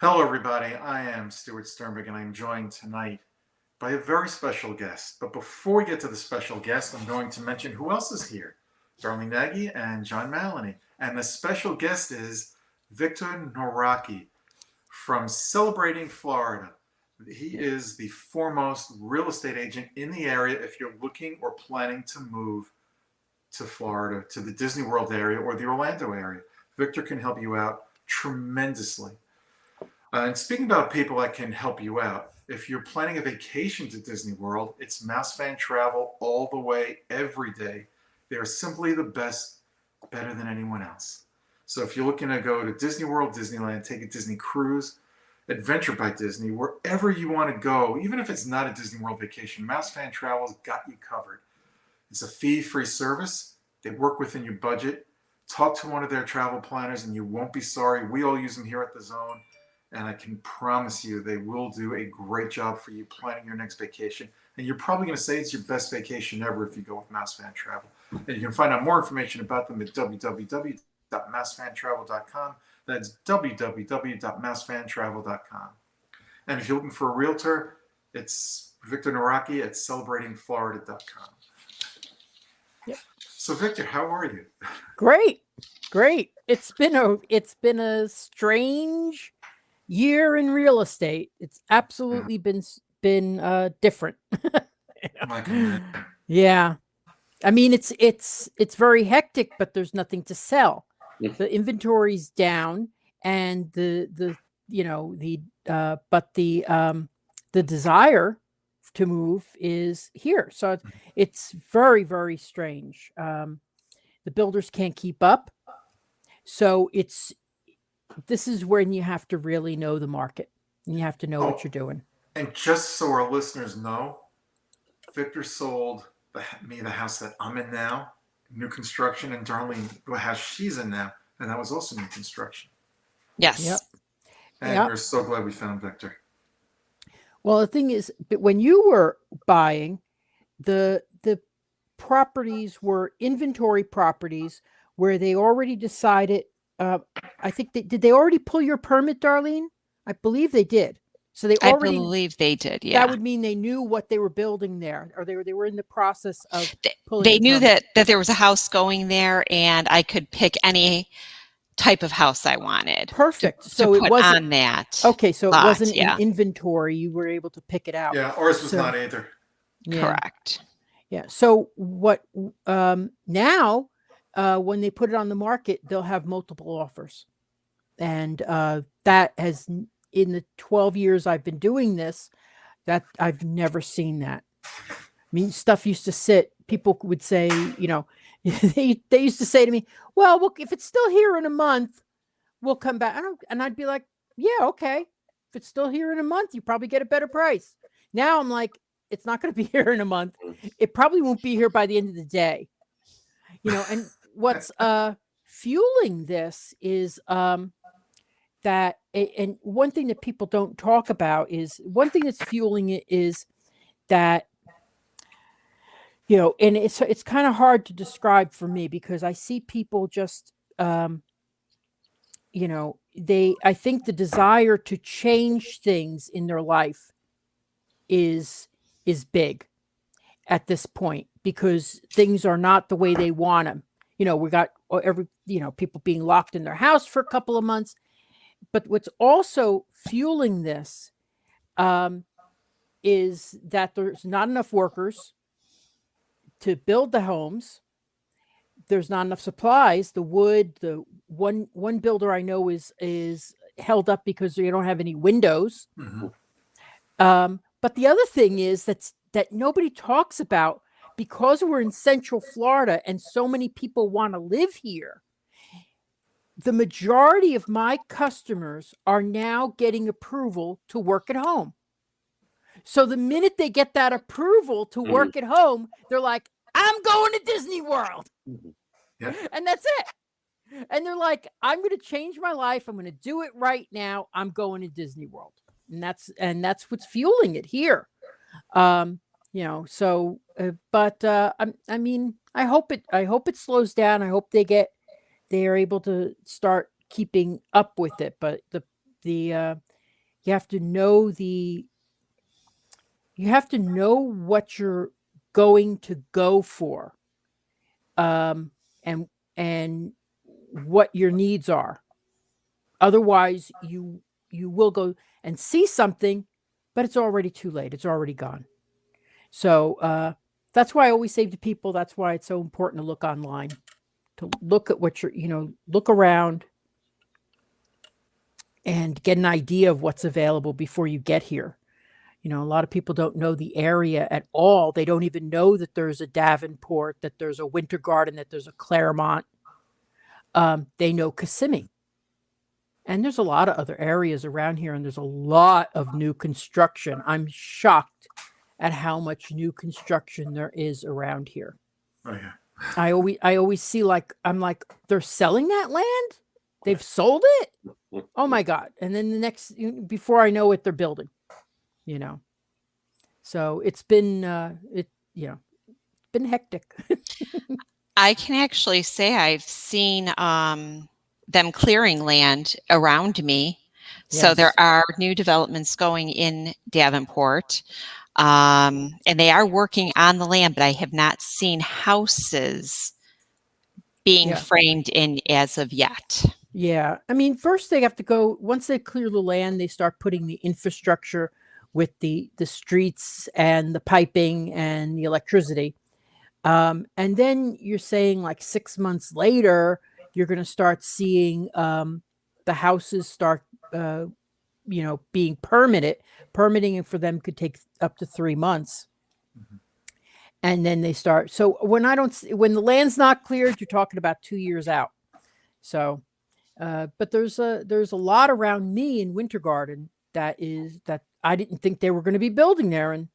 Hello, everybody. I am Stuart Sternberg, and I'm joined tonight by a very special guest. But before we get to the special guest, I'm going to mention who else is here. Darlene Nagy and John Maloney. And the special guest is Victor Nawrocki from Celebrating Florida. He is the foremost real estate agent in the area if you're looking or planning to move to Florida, to the Disney World area or the Orlando area. Victor can help you out tremendously. And speaking about people that can help you out, if you're planning a vacation to Disney World, it's Mouse Fan Travel all the way, every day. They are simply the best, better than anyone else. So if you're looking to go to Disney World, Disneyland, take a Disney cruise, Adventure by Disney, wherever you want to go, even if it's not a Disney World vacation, Mouse Fan Travel's got you covered. It's a fee-free service. They work within your budget. Talk to one of their travel planners and you won't be sorry. We all use them here at the Zone. And I can promise you they will do a great job for you planning your next vacation. And you're probably going to say it's your best vacation ever if you go with Mouse Fan Travel. And you can find out more information about them at www.mousefantravel.com. That's www.mousefantravel.com. And if you're looking for a realtor, it's Victor Nawrocki at celebratingflorida.com. Yep. So Victor, how are you? Great. It's been a strange year in real estate. It's absolutely been different. Yeah. I mean, it's very hectic, but there's nothing to sell. The inventory's down, and the desire to move is here. So it's very, very strange. The builders can't keep up. So this is when you have to really know the market, and you have to know what you're doing. And just so our listeners know, Victor sold me the house that I'm in now, new construction, and Darlene the house she's in now, and that was also new construction. Yes. Yep. And we're so glad we found Victor. Well, the thing is, when you were buying, the properties were inventory properties where they already decided. I think did they already pull your permit, Darlene? I believe they did. So I believe they did. Yeah, that would mean they knew what they were building there, or they were in the process of pulling. They knew that there was a house going there, and I could pick any type of house I wanted. Perfect. So it wasn't on that. Okay, so it wasn't an inventory. You were able to pick it out. Yeah, ours was not either. Yeah. Correct. Yeah. So what now? When they put it on the market, they'll have multiple offers. And that has, in the 12 years I've been doing this, that I've never seen that. I mean, stuff used to sit, people would say, they used to say to me, well, if it's still here in a month, we'll come back. And I'd be like, yeah, okay. If it's still here in a month, you probably get a better price. Now I'm like, it's not going to be here in a month. It probably won't be here by the end of the day. And what's fueling this is that, and one thing that people don't talk about is, one thing that's fueling it is that, and it's kind of hard to describe for me, because I see people just, I think the desire to change things in their life is big at this point, because things are not the way they want them. We got people being locked in their house for a couple of months. But what's also fueling this is that there's not enough workers to build the homes. There's not enough supplies. The wood, the one builder I know is held up because they don't have any windows. Mm-hmm. But the other thing is that nobody talks about, because we're in Central Florida and so many people want to live here. The majority of my customers are now getting approval to work at home. So the minute they get that approval to work at home, they're like, I'm going to Disney World. Yeah. And that's it. And they're like, I'm going to change my life. I'm going to do it right now. I'm going to Disney World. And that's what's fueling it here. I mean, I hope it slows down. I hope they are able to start keeping up with it. But you have to know what you're going to go for, and what your needs are. Otherwise, you will go and see something, but it's already too late. It's already gone. So that's why I always say to people, that's why it's so important to look online, to look at what look around and get an idea of what's available before you get here. A lot of people don't know the area at all. They don't even know that there's a Davenport, that there's a Winter Garden, that there's a Claremont. They know Kissimmee. And there's a lot of other areas around here, and there's a lot of new construction. I'm shocked at how much new construction there is around here. Oh, yeah. I always see I'm like, they're selling that land? They've sold it? Oh my God. And then before I know it, they're building, So it's been been hectic. I can actually say I've seen them clearing land around me. So Yes. there are new developments going in Davenport. And they are working on the land, but I have not seen houses being framed in as of yet. Yeah. I mean, first they have to go, once they clear the land, they start putting the infrastructure with the streets and the piping and the electricity. And then you're saying like 6 months later, you're going to start seeing the houses start, being permitted. Permitting for them could take up to 3 months. Mhm. And then they start. So when the land's not cleared, you're talking about 2 years out. So, but there's a lot around me in Winter Garden that I didn't think they were going to be building there. And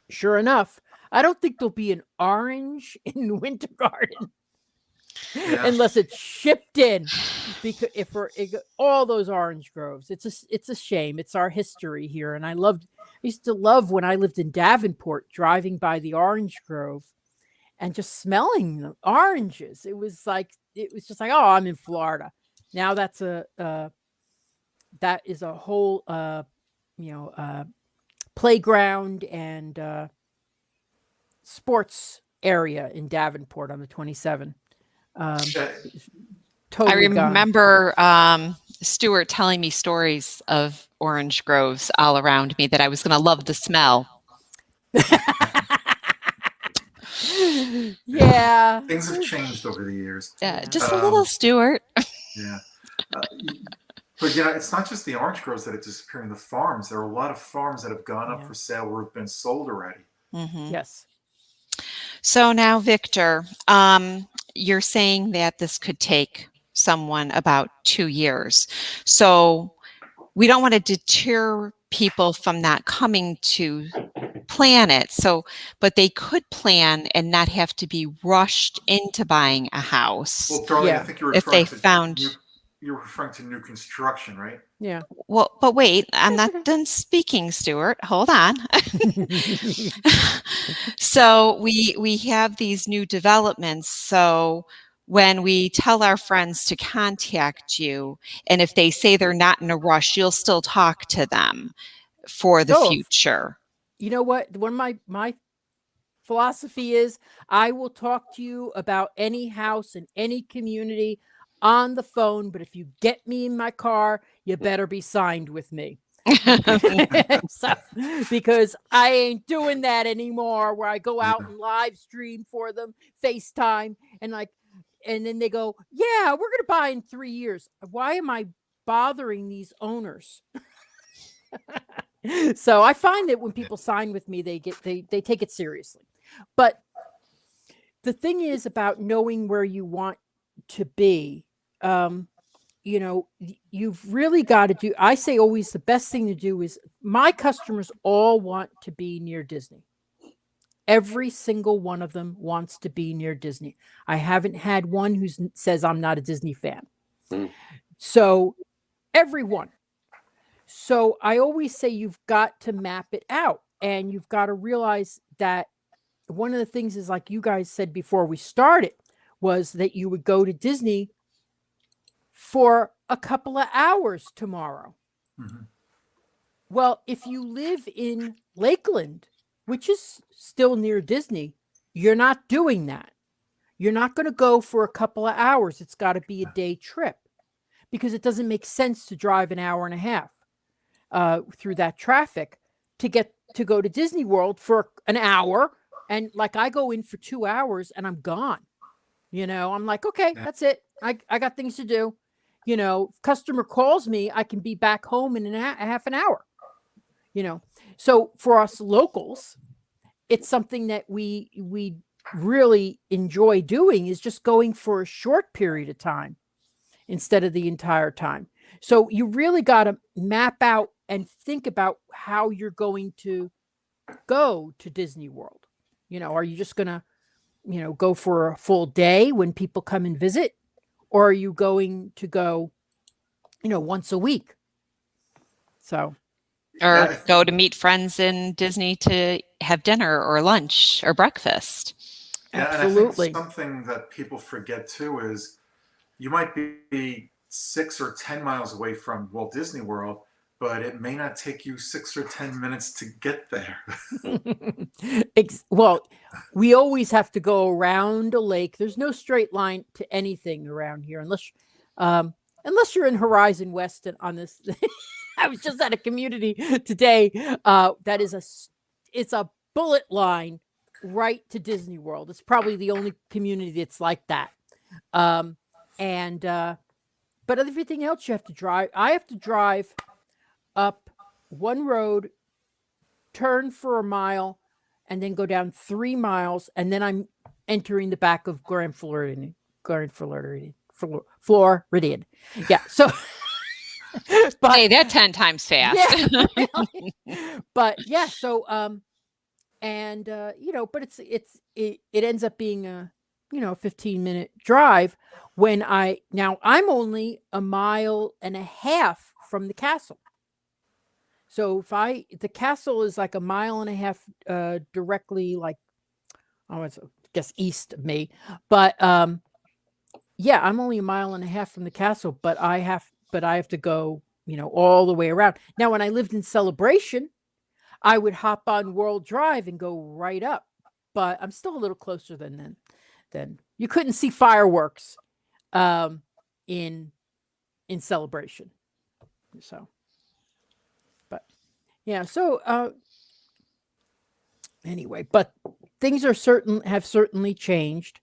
sure enough, I don't think there'll be an orange in Winter Garden. Yeah. Unless it's shipped in, because all those orange groves, it's a shame. It's our history here, and I used to love when I lived in Davenport, driving by the orange grove and just smelling the oranges. It was just like, oh, I'm in Florida. Now that is a whole playground and sports area in Davenport on the 27. Totally I gone. remember Stuart telling me stories of orange groves all around me that I was going to love the smell. Yeah. Things have changed over the years. Yeah, just a little, Stuart. Yeah. But it's not just the orange groves that are disappearing. The farms. There are a lot of farms that have gone up for sale or have been sold already. Mm-hmm. Yes. So now, Victor, you're saying that this could take someone about 2 years. So we don't want to deter people from not coming to plan it. But they could plan and not have to be rushed into buying a house. Well, darling, I think you're if they found. You're referring to new construction, right? Yeah. Well, but wait, I'm not done speaking, Stuart. Hold on. So we have these new developments. So when we tell our friends to contact you, and if they say they're not in a rush, you'll still talk to them for the future. You know what? One of my philosophy is, I will talk to you about any house in any community on the phone, but if you get me in my car, you better be signed with me. Because I ain't doing that anymore, where I go out and live stream for them, FaceTime, and then they go, yeah, we're gonna buy in 3 years. Why am I bothering these owners? So I find that when people sign with me, they take it seriously. But the thing is about knowing where you want to be. You've really got to do. I say always the best thing to do is, my customers all want to be near Disney. Every single one of them wants to be near Disney. I haven't had one who says I'm not a Disney fan. So everyone. So I always say you've got to map it out, and you've got to realize that one of the things is, like you guys said before we started, was that you would go to Disney for a couple of hours tomorrow. Mhm. Well, if you live in Lakeland, which is still near Disney, you're not doing that. You're not going to go for a couple of hours. It's got to be a day trip because it doesn't make sense to drive an hour and a half through that traffic to get to go to Disney World for an hour. And like I go in for 2 hours and I'm gone. I'm like, okay, Yeah. that's it. I got things to do. If customer calls me, I can be back home in a half an hour. So for us locals, it's something that we really enjoy doing is just going for a short period of time instead of the entire time. So you really got to map out and think about how you're going to go to Disney World. Are you just going to, go for a full day when people come and visit? Or are you going to go, once a week? So, Or Yeah, go to meet friends in Disney to have dinner or lunch or breakfast. yeah, and I think absolutely. something that people forget too is you might be 6 or 10 miles away from Walt Disney World, but it may not take you 6 or 10 minutes to get there. Well, we always have to go around a lake. There's no straight line to anything around here unless you're in Horizon West on this. I was just at a community today that it's a bullet line right to Disney World. It's probably the only community that's like that. But everything else you have to drive. I have to drive up one road, turn for a mile, and then go down 3 miles, and then I'm entering the back of Grand Floridian. Floridian. Yeah. So, but Hey, that 10 times fast. yeah, really. But yeah. So, but it ends up being a 15-minute drive when I'm only a mile and a half from the castle. So the castle is like a mile and a half directly, like, I guess east of me, but yeah, I'm only a mile and a half from the castle, but I have to go all the way around. Now when I lived in Celebration, I would hop on World Drive and go right up, but I'm still a little closer than you couldn't see fireworks in Celebration. So, but yeah, so anyway, but things have certainly changed.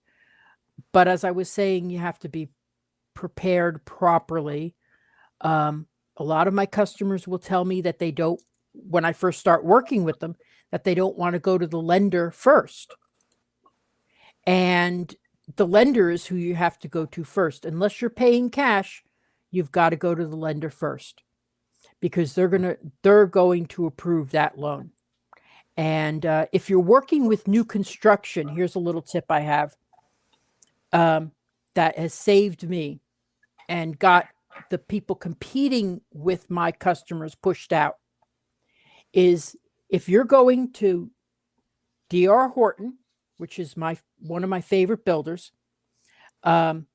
But as I was saying, you have to be prepared properly. A lot of my customers will tell me that they don't, when I first start working with them, that they don't want to go to the lender first. And the lender is who you have to go to first. Unless you're paying cash, you've got to go to the lender first because they're going to approve that loan. And if you're working with new construction, here's a little tip I have that has saved me and got the people competing with my customers pushed out is if you're going to D.R. Horton, which is one of my favorite builders, sign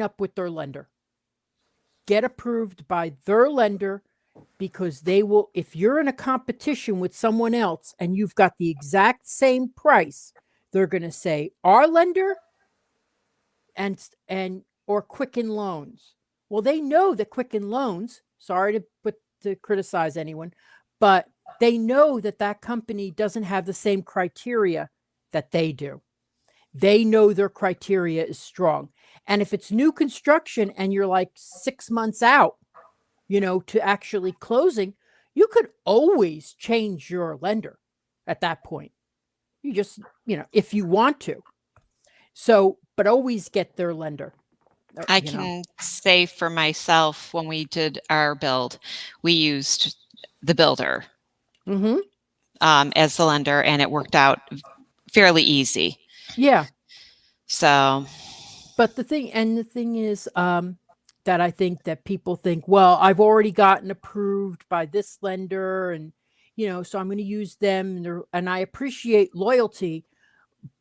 up with their lender. Get approved by their lender because they will, if you're in a competition with someone else and you've got the exact same price, they're going to say our lender or Quicken Loans. Well, they know that Quicken Loans, sorry to criticize anyone, but they know that company doesn't have the same criteria that they do. They know their criteria is strong. And if it's new construction and you're like 6 months out, to actually closing, you could always change your lender at that point. You just, if you want to. So, but always get their lender. I can say for myself, when we did our build, we used the builder as the lender, and it worked out fairly easy. Yeah. So, but the thing is, that I think that people think, well, I've already gotten approved by this lender, and so I'm going to use them, and I appreciate loyalty.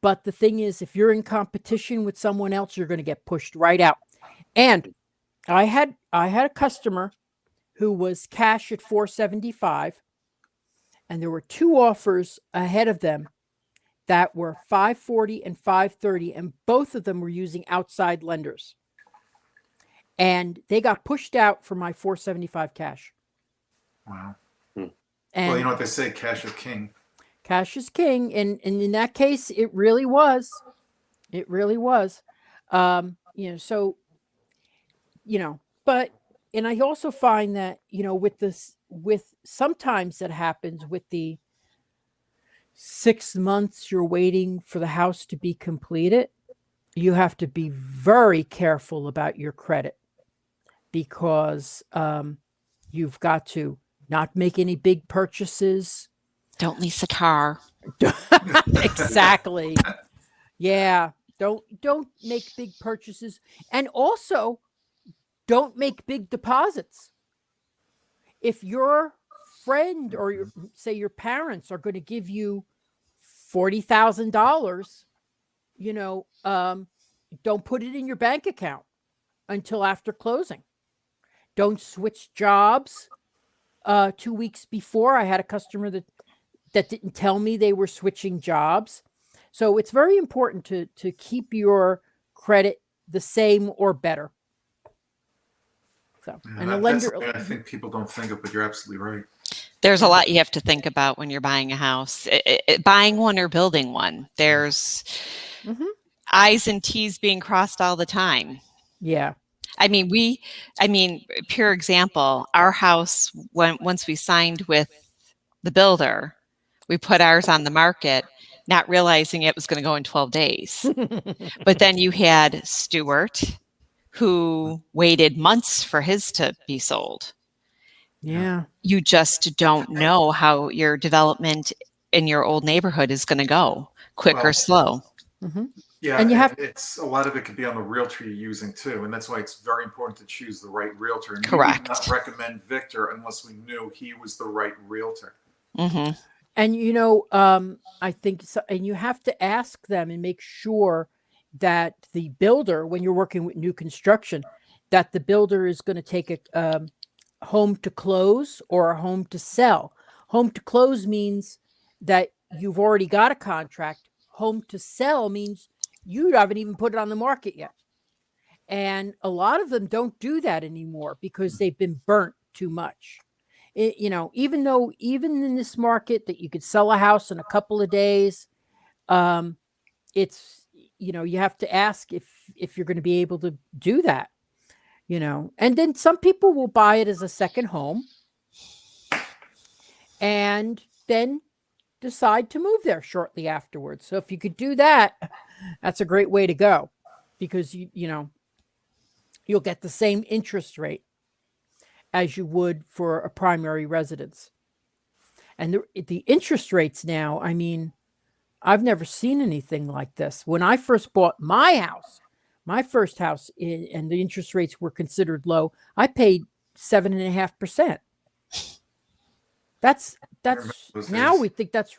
But the thing is, if you're in competition with someone else, you're going to get pushed right out. And I had a customer who was cash at 475, and there were two offers ahead of them that were 540 and 530, and both of them were using outside lenders. And they got pushed out for my 475 cash. Wow. And Well, you know what they say, cash is king. cash is king, and in that case, it really was. It really was. So but and I also find that with sometimes that happens with the 6 months you're waiting for the house to be completed. You have to be very careful about your credit because you've got to not make any big purchases. Don't lease a car. Exactly. Yeah. Don't make big purchases, and also don't make big deposits. If your friend or say your parents are going to give you $40,000, don't put it in your bank account until after closing. Don't switch jobs 2 weeks before. I had a customer that didn't tell me they were switching jobs. So it's very important to keep your credit the same or better. So, Yeah, and a that's lender, something I think people don't think of, but you're absolutely right. There's a lot you have to think about when you're buying a house. Buying one or building one. There's I's and T's being crossed all the time. yeah. I mean, pure example, our house, once we signed with the builder, we put ours on the market, not realizing it was going to go in 12 days. But then you had Stuart, who waited months for his to be sold. Yeah. You just don't know how your development in your old neighborhood is going to go, quick or Well, slow. Yeah, And you have it's a lot of it could be on the realtor you're using too, and that's why it's very important to choose the right realtor. And we would not Correct. recommend Victor unless we knew he was the right realtor. Mm-hmm. And I think so, and you have to ask them and make sure that the builder, when you're working with new construction, that the builder is going to take a home to close or a home to sell. Home to close means that you've already got a contract. Home to sell means you haven't even put it on the market yet. And a lot of them don't do that anymore because they've been burnt too much. Even in this market that you could sell a house in a couple of days, it's you have to ask if you're going to be able to do that. And then some people will buy it as a second home and then decide to move there shortly afterwards. So if you could do that, that's a great way to go because you'll get the same interest rate as you would for a primary residence. And the interest rates now, I mean, I've never seen anything like this. When I first bought my first house, and the interest rates were considered low, I paid 7.5%. That's now we think that's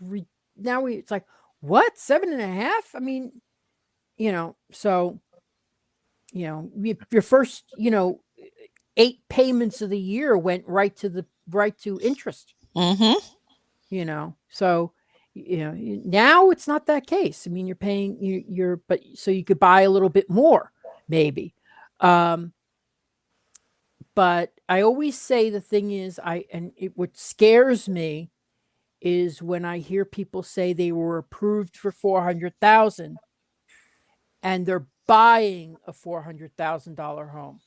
it's like, what, 7.5? I mean, so your first 8 payments of the year went right to interest. Mm-hmm. So now it's not that case. I mean, you're paying but so you could buy a little bit more maybe. But I always say the thing is what scares me is when I hear people say they were approved for 400,000 and they're buying a $400,000 home.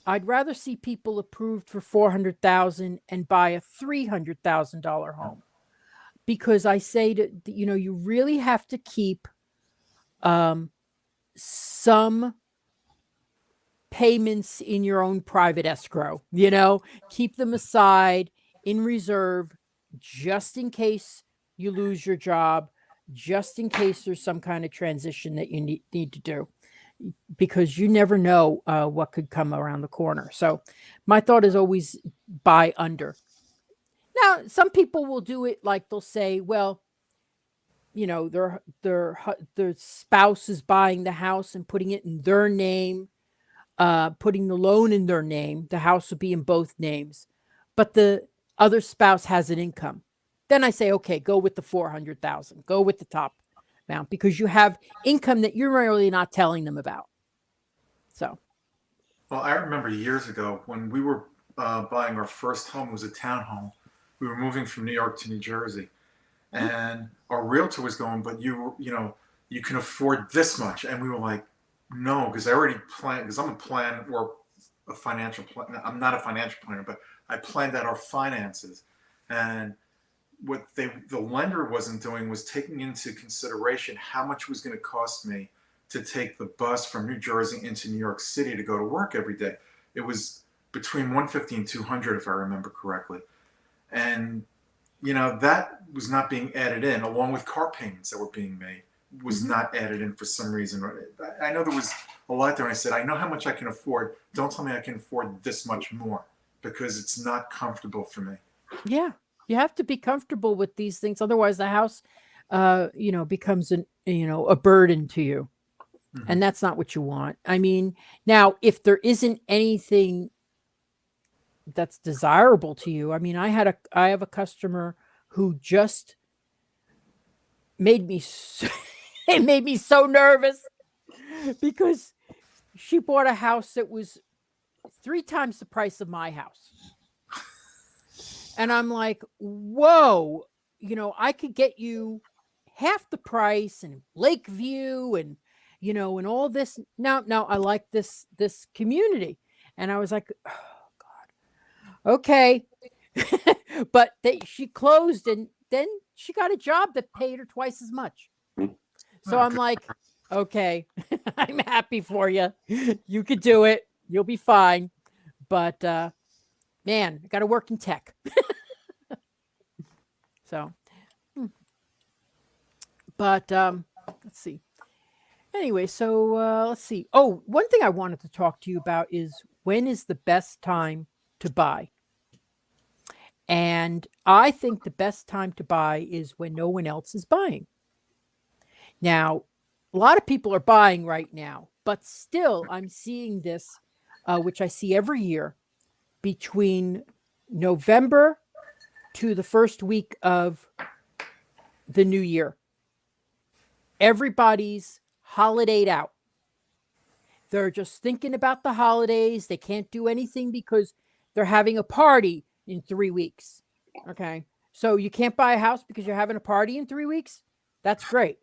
I'd rather see people approved for 400,000 and buy a $300,000 home, because I say you really have to keep some payments in your own private escrow. Keep them aside in reserve just in case you lose your job, just in case there's some kind of transition that you need to do, because you never know what could come around the corner. So my thought is always buy under. Now, some people will do it like they'll say, well, their spouse is buying the house and putting it in their name. putting the loan in their name. The house would be in both names, but the other spouse has an income. Then I say, okay, go with the 400,000. Go with the top amount because you have income that you're really not telling them about. So, Well, I remember years ago when we were buying our first home. It was a townhome. We were moving from New York to New Jersey, and our realtor was going, "But you can afford this much," and we were like, "No," because I already planned. Because I'm a financial plan. I'm not a financial planner, but I planned out our finances, and what the lender wasn't doing was taking into consideration how much it was going to cost me to take the bus from New Jersey into New York City to go to work every day. It was between 150 and 200 if I remember correctly. And that was not being added in along with car payments that were being made was not added in for some reason. I know there was a lot there and I said, I know how much I can afford. Don't tell me I can afford this much more because it's not comfortable for me. yeah, you have to be comfortable with these things. Otherwise the house, becomes a burden to you. Mhm. And that's not what you want. I mean, now, if there isn't anything that's desirable to you, I mean, I have a customer who just made me so, it made me so nervous because she bought a house that was 3 times the price of my house. And I'm like, whoa, I could get you half the price and Lakeview and, and all this. No, I like this community. And I was like, oh God, okay. But she closed and then she got a job that paid her twice as much. So Oh, I'm good. like, okay, I'm happy for you. You could do it. You'll be fine. But man, I got to work in tech. So, but let's see. Anyway, so let's see. Oh, one thing I wanted to talk to you about is when is the best time to buy? And I think the best time to buy is when no one else is buying. Now, a lot of people are buying right now, but still, I'm seeing this, which I see every year, between November to the first week of the new year. Everybody's holidayed out. They're just thinking about the holidays. They can't do anything because they're having a party in 3 weeks. Okay. So you can't buy a house because you're having a party in 3 weeks. That's great.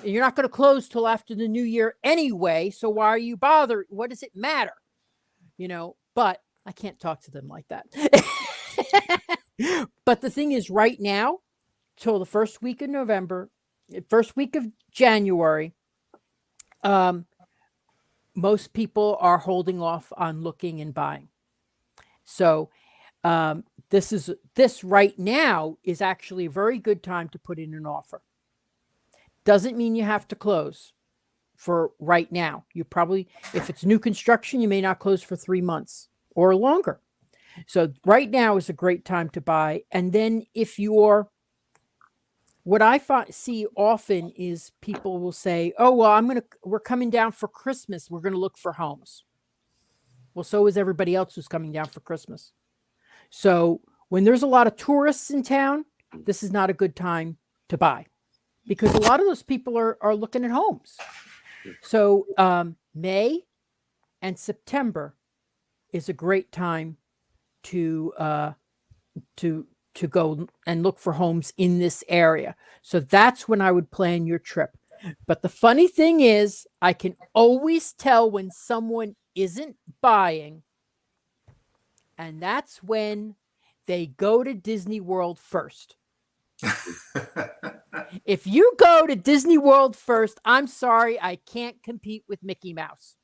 You're not going to close till after the new year anyway. So why are you bothered? What does it matter? But I can't talk to them like that. But the thing is right now, till the first week of November, first week of January, most people are holding off on looking and buying. So this right now is actually a very good time to put in an offer. Doesn't mean you have to close for right now. You probably, if it's new construction, you may not close for 3 months or longer. So right now is a great time to buy. And then what I see often is people will say, oh, well, we're coming down for Christmas. We're going to look for homes. Well, so is everybody else who's coming down for Christmas. So when there's a lot of tourists in town, this is not a good time to buy because a lot of those people are looking at homes. So May and September is a great time to go and look for homes in this area. So that's when I would plan your trip. But the funny thing is, I can always tell when someone isn't buying, and that's when they go to Disney World first. If you go to Disney World first, I'm sorry, I can't compete with Mickey Mouse.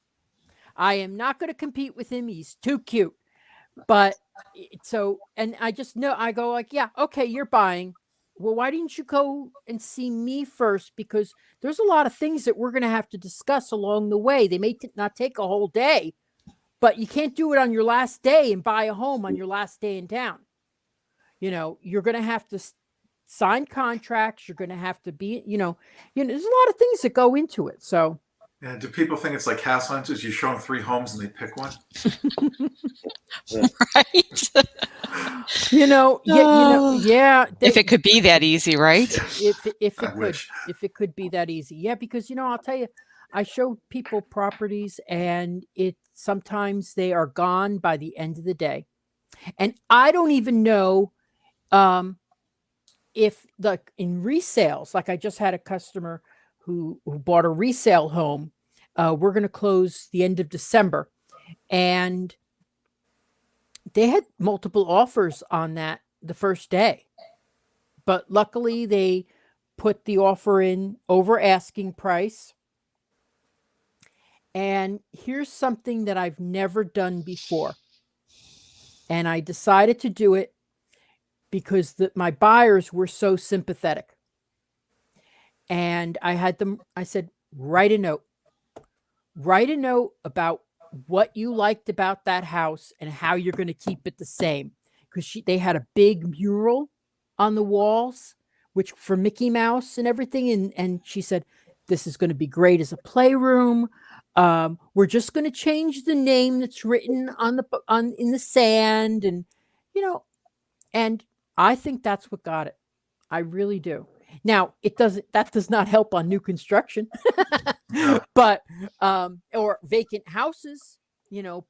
I am not going to compete with him. He's too cute. But and I just know, I go like, yeah, okay, you're buying. Well, why didn't you go and see me first? Because there's a lot of things that we're going to have to discuss along the way. They may not take a whole day, but you can't do it on your last day and buy a home on your last day in town. You're going to have to sign contracts. You're going to have to be, there's a lot of things that go into it. So, Yeah, do people think it's like house hunters? You show them 3 homes and they pick one? Right? Oh. Yeah. If it could be that easy, right? If I it could, wish. if it could be that easy. Yeah, because I'll tell you, I show people properties and sometimes they are gone by the end of the day. And I don't even know if in resales, like I just had a customer who bought a resale home. We're going to close the end of December, and they had multiple offers on that the first day. But luckily they put the offer in over asking price. And here's something that I've never done before. And I decided to do it because my buyers were so sympathetic. And I said, write a note. Write a note about what you liked about that house and how you're going to keep it the same. Because they had a big mural on the walls, which for Mickey Mouse and everything. And she said, this is going to be great as a playroom. We're just going to change the name that's written in the sand. And, and I think that's what got it. I really do. Now, that does not help on new construction, No. but, or vacant houses,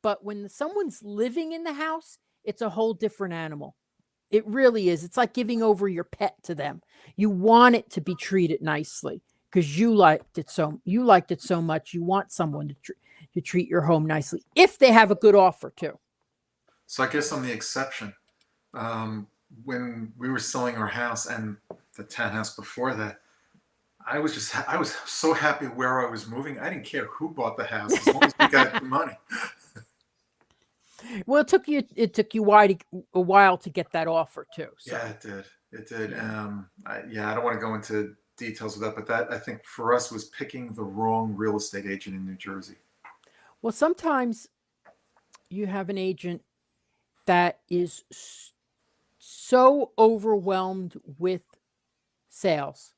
but when someone's living in the house, it's a whole different animal. It really is. It's like giving over your pet to them. You want it to be treated nicely because you liked it so much. You want someone to treat your home nicely if they have a good offer too. So I guess I'm the exception. When we were selling our house and the townhouse before that, I was so happy where I was moving. I didn't care who bought the house as long as we got the money. Well, it took you a while to get that offer too. So. Yeah, it did. It did. I don't want to go into details of that, but that I think for us was picking the wrong real estate agent in New Jersey. Well, sometimes you have an agent that is so overwhelmed with sales.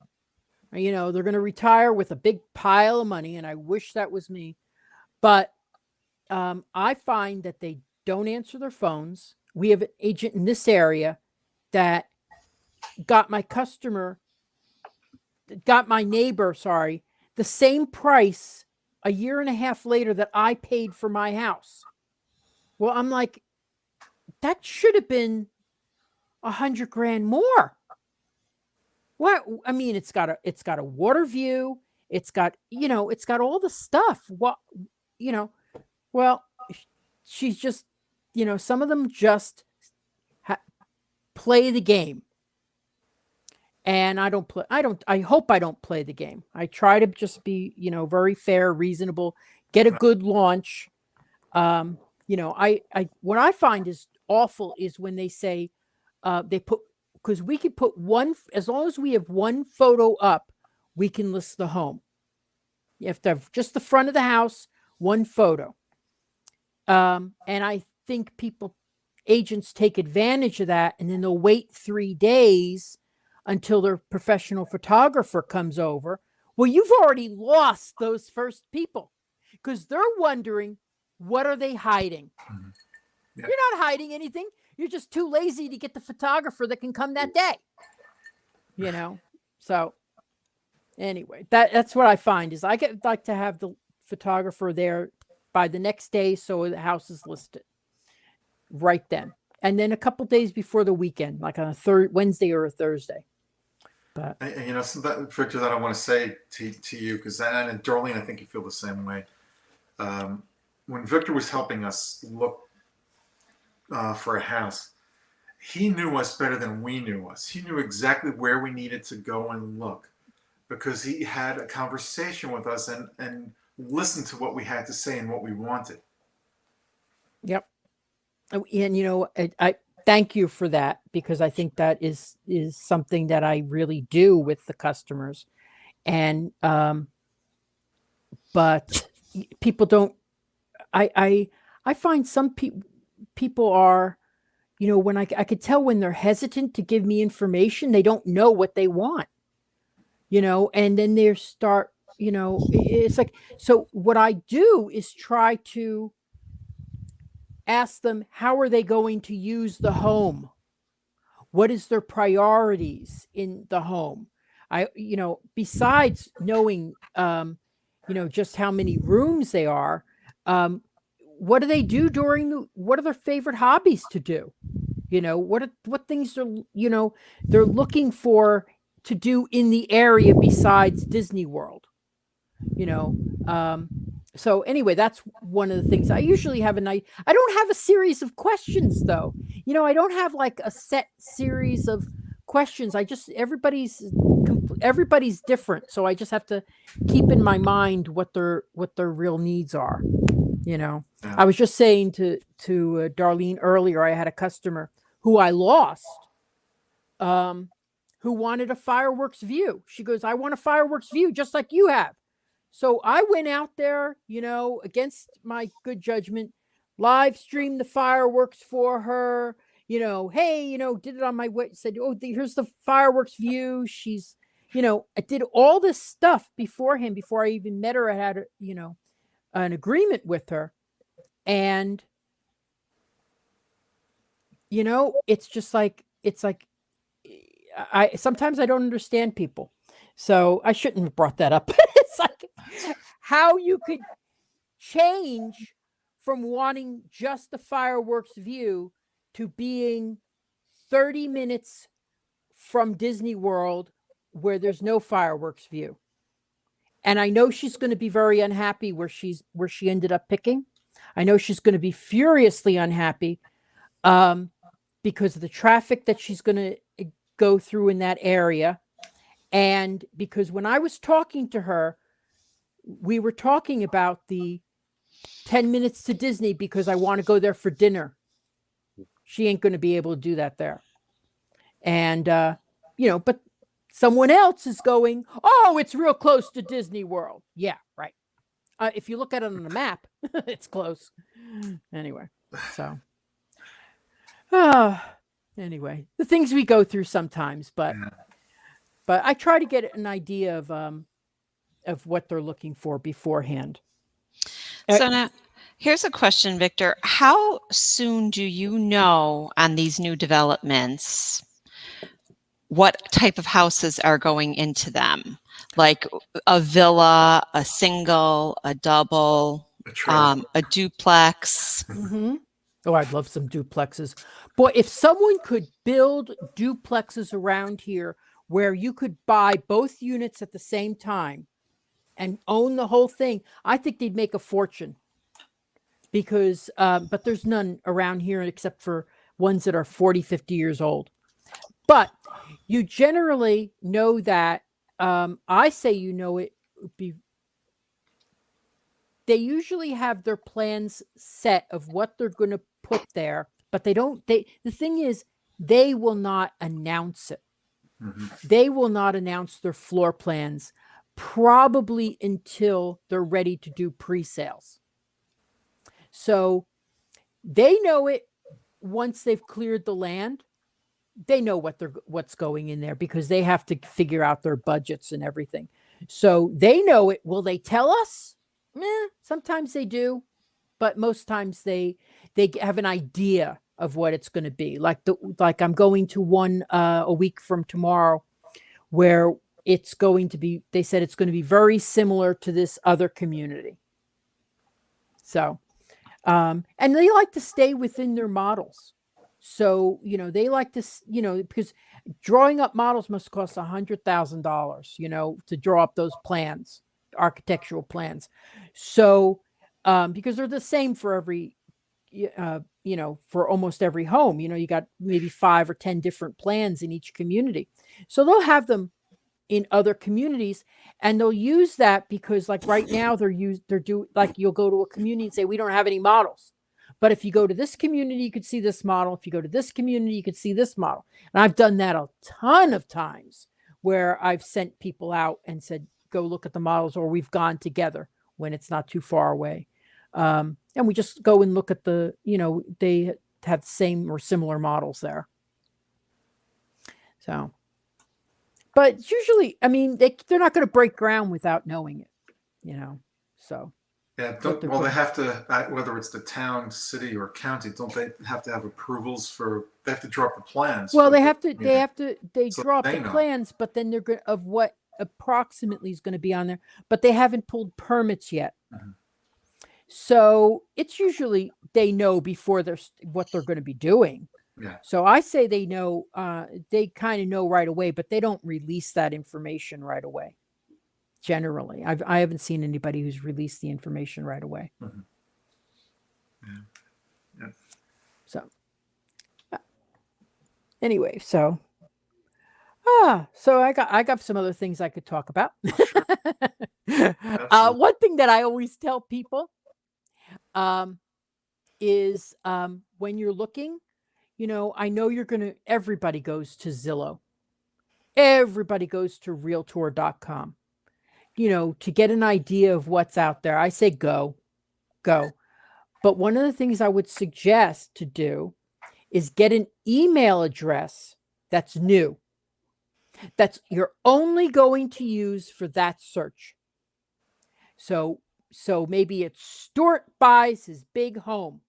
They're going to retire with a big pile of money, and I wish that was me. But I find that they don't answer their phones. We have an agent in this area that got my neighbor, the same price a year and a half later that I paid for my house. Well, I'm like, that should have been $100,000 more. What? I mean, it's got a water view. It's got all the stuff. What, well, she's just, some of them just play the game. And I hope I don't play the game. I try to just be, very fair, reasonable, get a good launch. What I find is awful is when they say, because we could put as long as we have one photo up, we can list the home. You have to have just the front of the house, one photo. And I think agents take advantage of that, and then they'll wait 3 days until their professional photographer comes over. Well, you've already lost those first people because they're wondering, what are they hiding? Mm-hmm. Yeah. You're not hiding anything. You're just too lazy to get the photographer that can come that day. So anyway, that's what I find is I like to have the photographer there by the next day so the house is listed right then. And then a couple days before the weekend, like on a Wednesday or a Thursday. But something, Victor, that I want to say to you, because and Darlene, I think you feel the same way. When Victor was helping us look for a house, he knew us better than we knew us. He knew exactly where we needed to go and look because he had a conversation with us and listened to what we had to say and what we wanted. Yep. And I thank you for that because I think that is something that I really do with the customers. And but people don't. I find some people are, when I could tell when they're hesitant to give me information, they don't know what they want, and then they start it's like, so what I do is try to ask them, how are they going to use the home? What is their priorities in the home? Besides knowing, just how many rooms they are, what do they do what are their favorite hobbies to do? What things they're looking for to do in the area besides Disney World, you know. So anyway, that's one of the things I usually have. I don't have a series of questions though. I don't have like a set series of questions. Everybody's different, so I just have to keep in my mind what their real needs are. Yeah. I was just saying to Darlene earlier, I had a customer who I lost, who wanted a fireworks view. She goes, I want a fireworks view just like you have. So I went out there, against my good judgment, live streamed the fireworks for her, hey, did it on my way, said, oh, here's the fireworks view. She's, I did all this stuff beforehand, before I even met her. I had, an agreement with her. And, it's just like, sometimes I don't understand people. So I shouldn't have brought that up. It's like how you could change from wanting just the fireworks view to being 30 minutes from Disney World where there's no fireworks view. And I know she's going to be very unhappy where she ended up picking. I know she's going to be furiously unhappy because of the traffic that she's going to go through in that area. And because when I was talking to her, we were talking about the 10 minutes to Disney because I want to go there for dinner. She ain't going to be able to do that there. And, but someone else is going, oh, it's real close to Disney World. Yeah, right. If you look at it on the map, it's close. Anyway, so. Anyway, the things we go through sometimes, but I try to get an idea of what they're looking for beforehand. So now, here's a question, Victor. How soon do you know on these new developments what type of houses are going into them? Like a villa, a single, a double, a duplex? Mm-hmm. Oh, I'd love some duplexes. Boy, if someone could build duplexes around here where you could buy both units at the same time and own the whole thing, I think they'd make a fortune. Because, but there's none around here except for ones that are 40, 50 years old. But you generally know that, I say, they usually have their plans set of what they're going to put there, but the thing is, they will not announce it. Mm-hmm. They will not announce their floor plans probably until they're ready to do pre-sales. So they know it once they've cleared the land. They know what's going in there because they have to figure out their budgets and everything. So they know it. Will they tell us? Sometimes they do, but most times they have an idea of what it's going to be. Like I'm going to one a week from tomorrow where it's going to be, they said it's going to be very similar to this other community. So, and they like to stay within their models. So, they like to, because drawing up models must cost $100,000, to draw up those plans, architectural plans. So, because they're the same for every, for almost every home, you got maybe 5 or 10 different plans in each community. So they'll have them in other communities and they'll use that because like right now you'll go to a community and say, we don't have any models. But if you go to this community, you could see this model. If you go to this community, you could see this model. And I've done that a ton of times where I've sent people out and said, go look at the models, or we've gone together when it's not too far away. And we just go and look at they have the same or similar models there. So, but usually, I mean, they're not going to break ground without knowing it. So Yeah, what they're well, they putting. have to, whether it's the town, city, or county, don't they have to have approvals for, they have to draw up the plans Well, for they the have to, community, they so draw up they the know. plans, but then they're going of what approximately is going to be on there, but they haven't pulled permits yet. Mhm. So it's usually they know before what they're going to be doing. Yeah. So I say they know, they kind of know right away, but they don't release that information right away. Generally, I haven't seen anybody who's released the information right away. Mhm. Yeah. Yeah. So anyway, so I got some other things I could talk about. Oh, sure. Absolutely. One thing that I always tell people is when you're looking, I know everybody goes to Zillow. Everybody goes to Realtor.com, to get an idea of what's out there. I say go. But one of the things I would suggest to do is get an email address that's new, that's you're only going to use for that search. So maybe it's Stuart buys his big home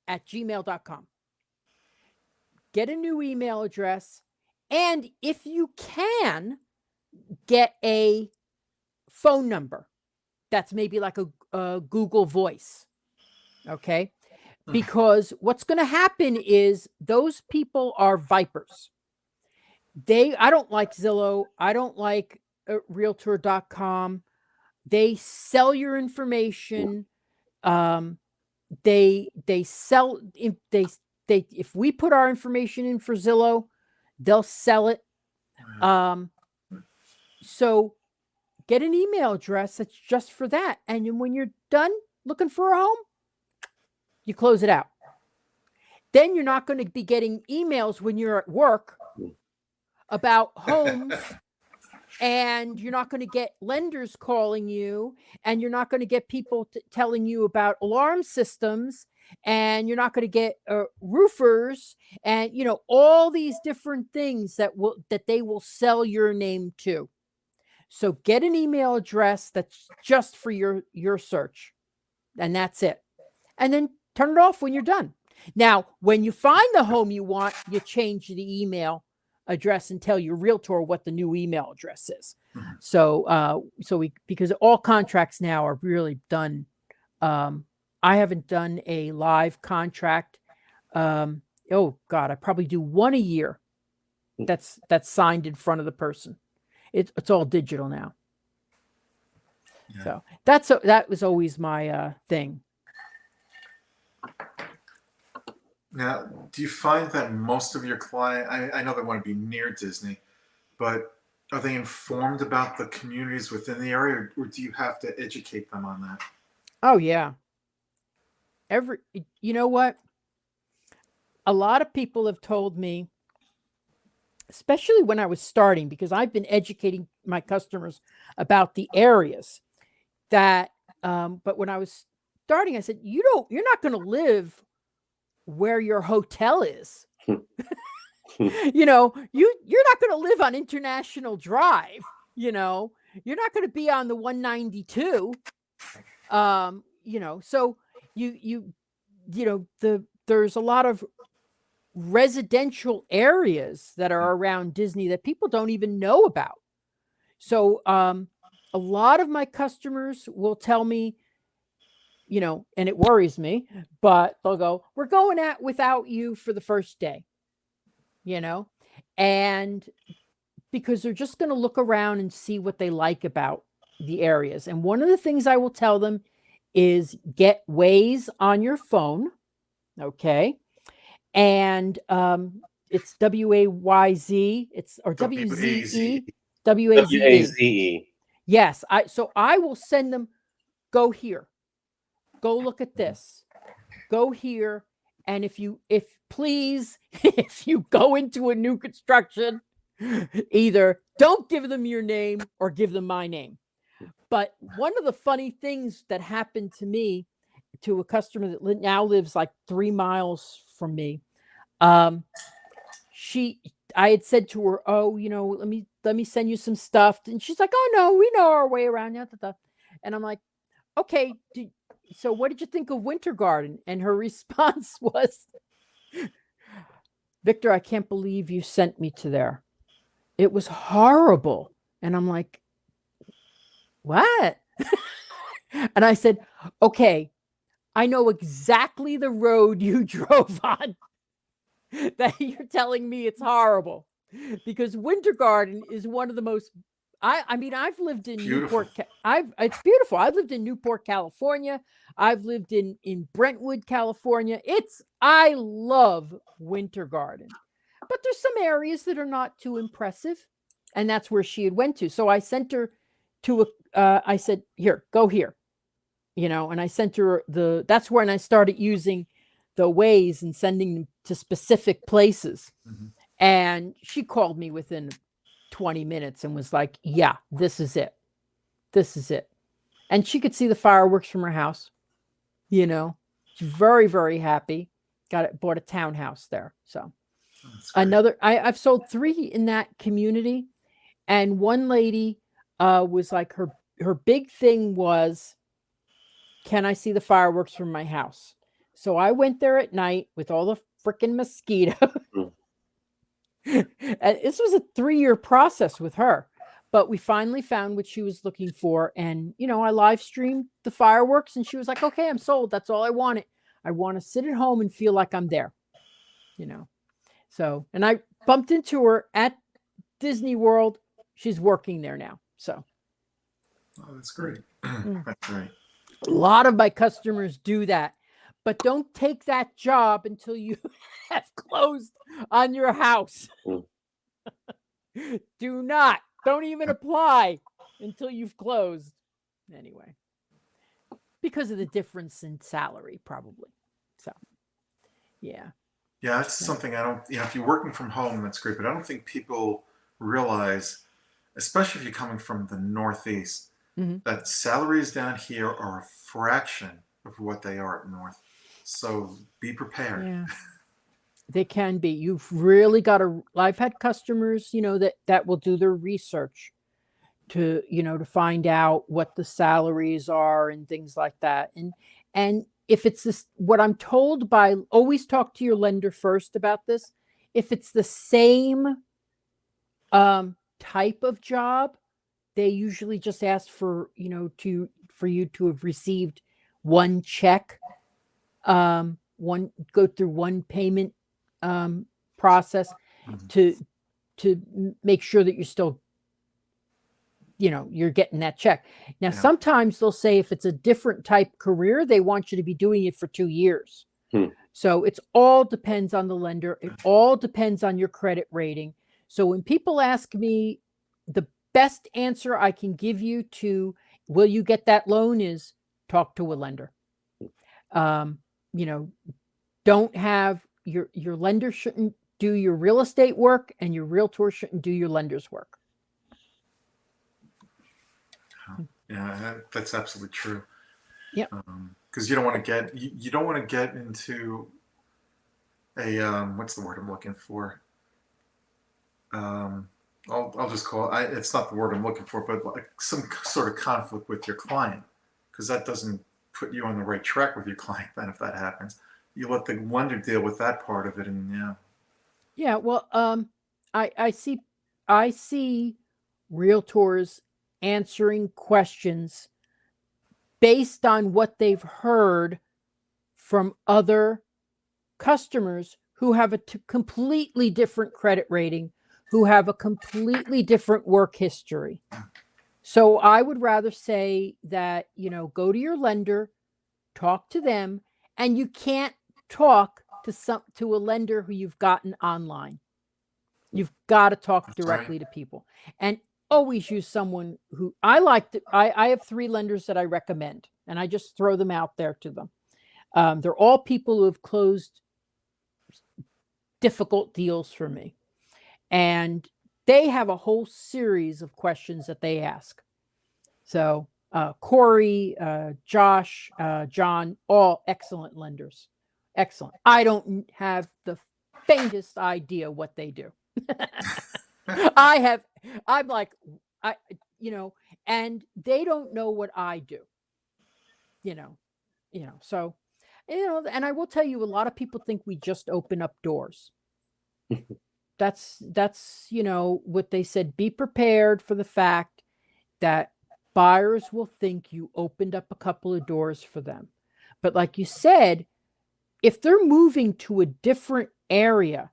at gmail.com. Get a new email address, and if you can, get a phone number that's maybe like a Google Voice. Okay. Because what's going to happen is those people are vipers. I don't like Zillow. I don't like Realtor.com. They sell your information. They sell if we put our information in for Zillow, they'll sell it. So get an email address that's just for that. And then when you're done looking for a home, you close it out. Then you're not going to be getting emails when you're at work about homes, and you're not going to get lenders calling you, and you're not going to get people telling you about alarm systems, and you're not going to get roofers, and all these different things that they will sell your name to. So get an email address that's just for your search, and that's it. And then turn it off when you're done. Now, when you find the home you want, you change the email address and tell your realtor what the new email address is. Mhm. So, because all contracts now are really done. I haven't done a live contract. Oh God, I probably do one a year. That's signed in front of the person. It's all digital now. Yeah. So that was always my thing. Now, do you find that most of your client, I know they want to be near Disney, but are they informed about the communities within the area, or do you have to educate them on that? Oh yeah. You know what? A lot of people have told me, especially when I was starting, because I've been educating my customers about the areas that, but when I was starting, I said, you're not going to live where your hotel is. You're not going to live on International Drive. You're not going to be on the 192. So there's a lot of residential areas that are around Disney that people don't even know about. So a lot of my customers will tell me, and it worries me, but they'll go, we're going without you for the first day, and because they're just going to look around and see what they like about the areas. And one of the things I will tell them is get Waze on your phone. Okay. And it's WAYZ, or WZE, WAZE. Yes. So I will send them, go here, go look at this, go here. And if please, if you go into a new construction, either don't give them your name or give them my name. But one of the funny things that happened to me, to a customer that now lives like 3 miles from me, I had said to her, oh, let me send you some stuff. And she's like, oh no, we know our way around. And I'm like, okay, so what did you think of Winter Garden? And her response was, Victor, I can't believe you sent me to there. It was horrible. And I'm like, what? And I said, okay, I know exactly the road you drove on that you're telling me it's horrible, because Winter Garden is one of the most, I mean, I've lived in Beautiful. it's beautiful. I've lived in Newport, California. I've lived in Brentwood, California. I love Winter Garden, but there's some areas that are not too impressive. And that's where she had went to. So I sent her to I said, here, go here, and I sent her that's when I started using the Waze and sending them to specific places. Mm-hmm. And she called me within 20 minutes and was like, yeah, this is it. This is it. And she could see the fireworks from her house. She's very, very happy. Bought a townhouse there. So I've sold 3 in that community. And one lady was like, her big thing was, can I see the fireworks from my house? So I went there at night with all the freaking mosquitoes. This was a 3-year process with her, but we finally found what she was looking for. And, I live streamed the fireworks and she was like, okay, I'm sold. That's all I wanted. I want to sit at home and feel like I'm there, So, and I bumped into her at Disney World. She's working there now. So. Oh, that's great. That's great. A lot of my customers do that, but don't take that job until you have closed on your house. Don't even apply until you've closed. Anyway, because of the difference in salary, probably. So, yeah. Yeah, that's something I don't, if you're working from home, that's great, but I don't think people realize, especially if you're coming from the Northeast, that salaries down here are a fraction of what they are up north. So be prepared. Yeah. They can be. You've really got to. I've had customers, that will do their research to, to find out what the salaries are and things like that. And if it's this, what I'm told by, always talk to your lender first about this. If it's the same type of job, they usually just ask for, for you to have received one check, go through one payment process to make sure that you're still, you're getting that check. Now, sometimes they'll say if it's a different type career, they want you to be doing it for 2 years. So it's all depends on the lender. It all depends on your credit rating. So when people ask me, the best answer I can give you to, will you get that loan, is talk to a lender. Don't have your lender shouldn't do your real estate work, and your realtor shouldn't do your lender's work. Yeah, that's absolutely true. Yep. Because you don't want to get into a what's the word I'm looking for? I'll just call it. It's not the word I'm looking for, but like some sort of conflict with your client, because that doesn't put you on the right track with your client. Then, if that happens, you let the lender deal with that part of it, and yeah. Well, I see realtors answering questions based on what they've heard from other customers who have a completely different credit rating, who have a completely different work history. So I would rather say that, go to your lender, talk to them, and you can't talk to a lender who you've gotten online. You've got to talk directly to people, and always use someone who I have 3 lenders that I recommend, and I just throw them out there to them. They're all people who have closed difficult deals for me. And they have a whole series of questions that they ask. So Corey, Josh, John, all excellent lenders. Excellent. I don't have the faintest idea what they do. I'm like, and they don't know what I do, you know, so, and I will tell you, a lot of people think we just open up doors. That's what they said. Be prepared for the fact that buyers will think you opened up a couple of doors for them. But like you said, if they're moving to a different area,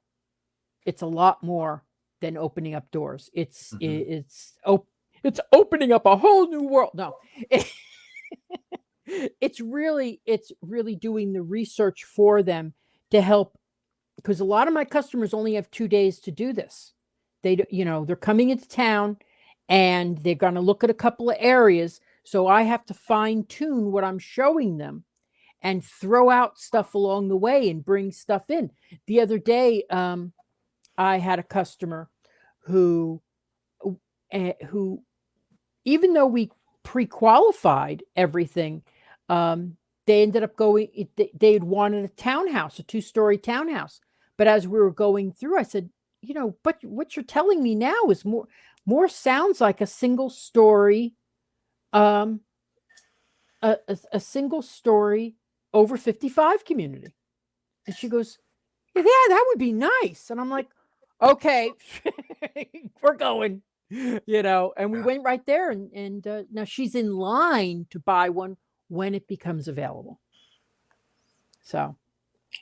it's a lot more than opening up doors. It's opening up a whole new world. No. It's really doing the research for them to help, because a lot of my customers only have 2 days to do this. They're coming into town and they're going to look at a couple of areas. So I have to fine tune what I'm showing them and throw out stuff along the way and bring stuff in. The other day, I had a customer who, even though we pre-qualified everything, they ended up going, they had wanted a townhouse, a 2-story townhouse. But as we were going through, I said, but what you're telling me now is more sounds like a single story, a single story over 55 community. And she goes, yeah, that would be nice. And I'm like, okay, we're going, and we went right there. And now she's in line to buy one when it becomes available. So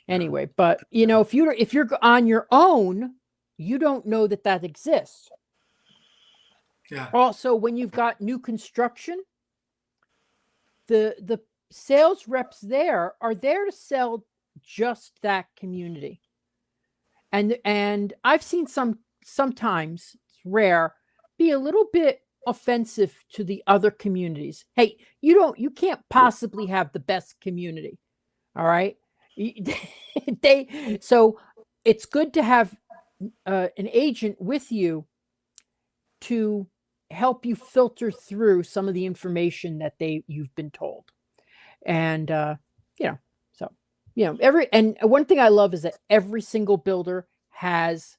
anyway, but if you're on your own, you don't know that exists. Yeah. Also, when you've got new construction, the sales reps there are there to sell just that community. And I've seen sometimes, it's rare, be a little bit offensive to the other communities. Hey, you can't possibly have the best community. All right. So it's good to have an agent with you to help you filter through some of the information that you've been told. And and one thing I love is that every single builder has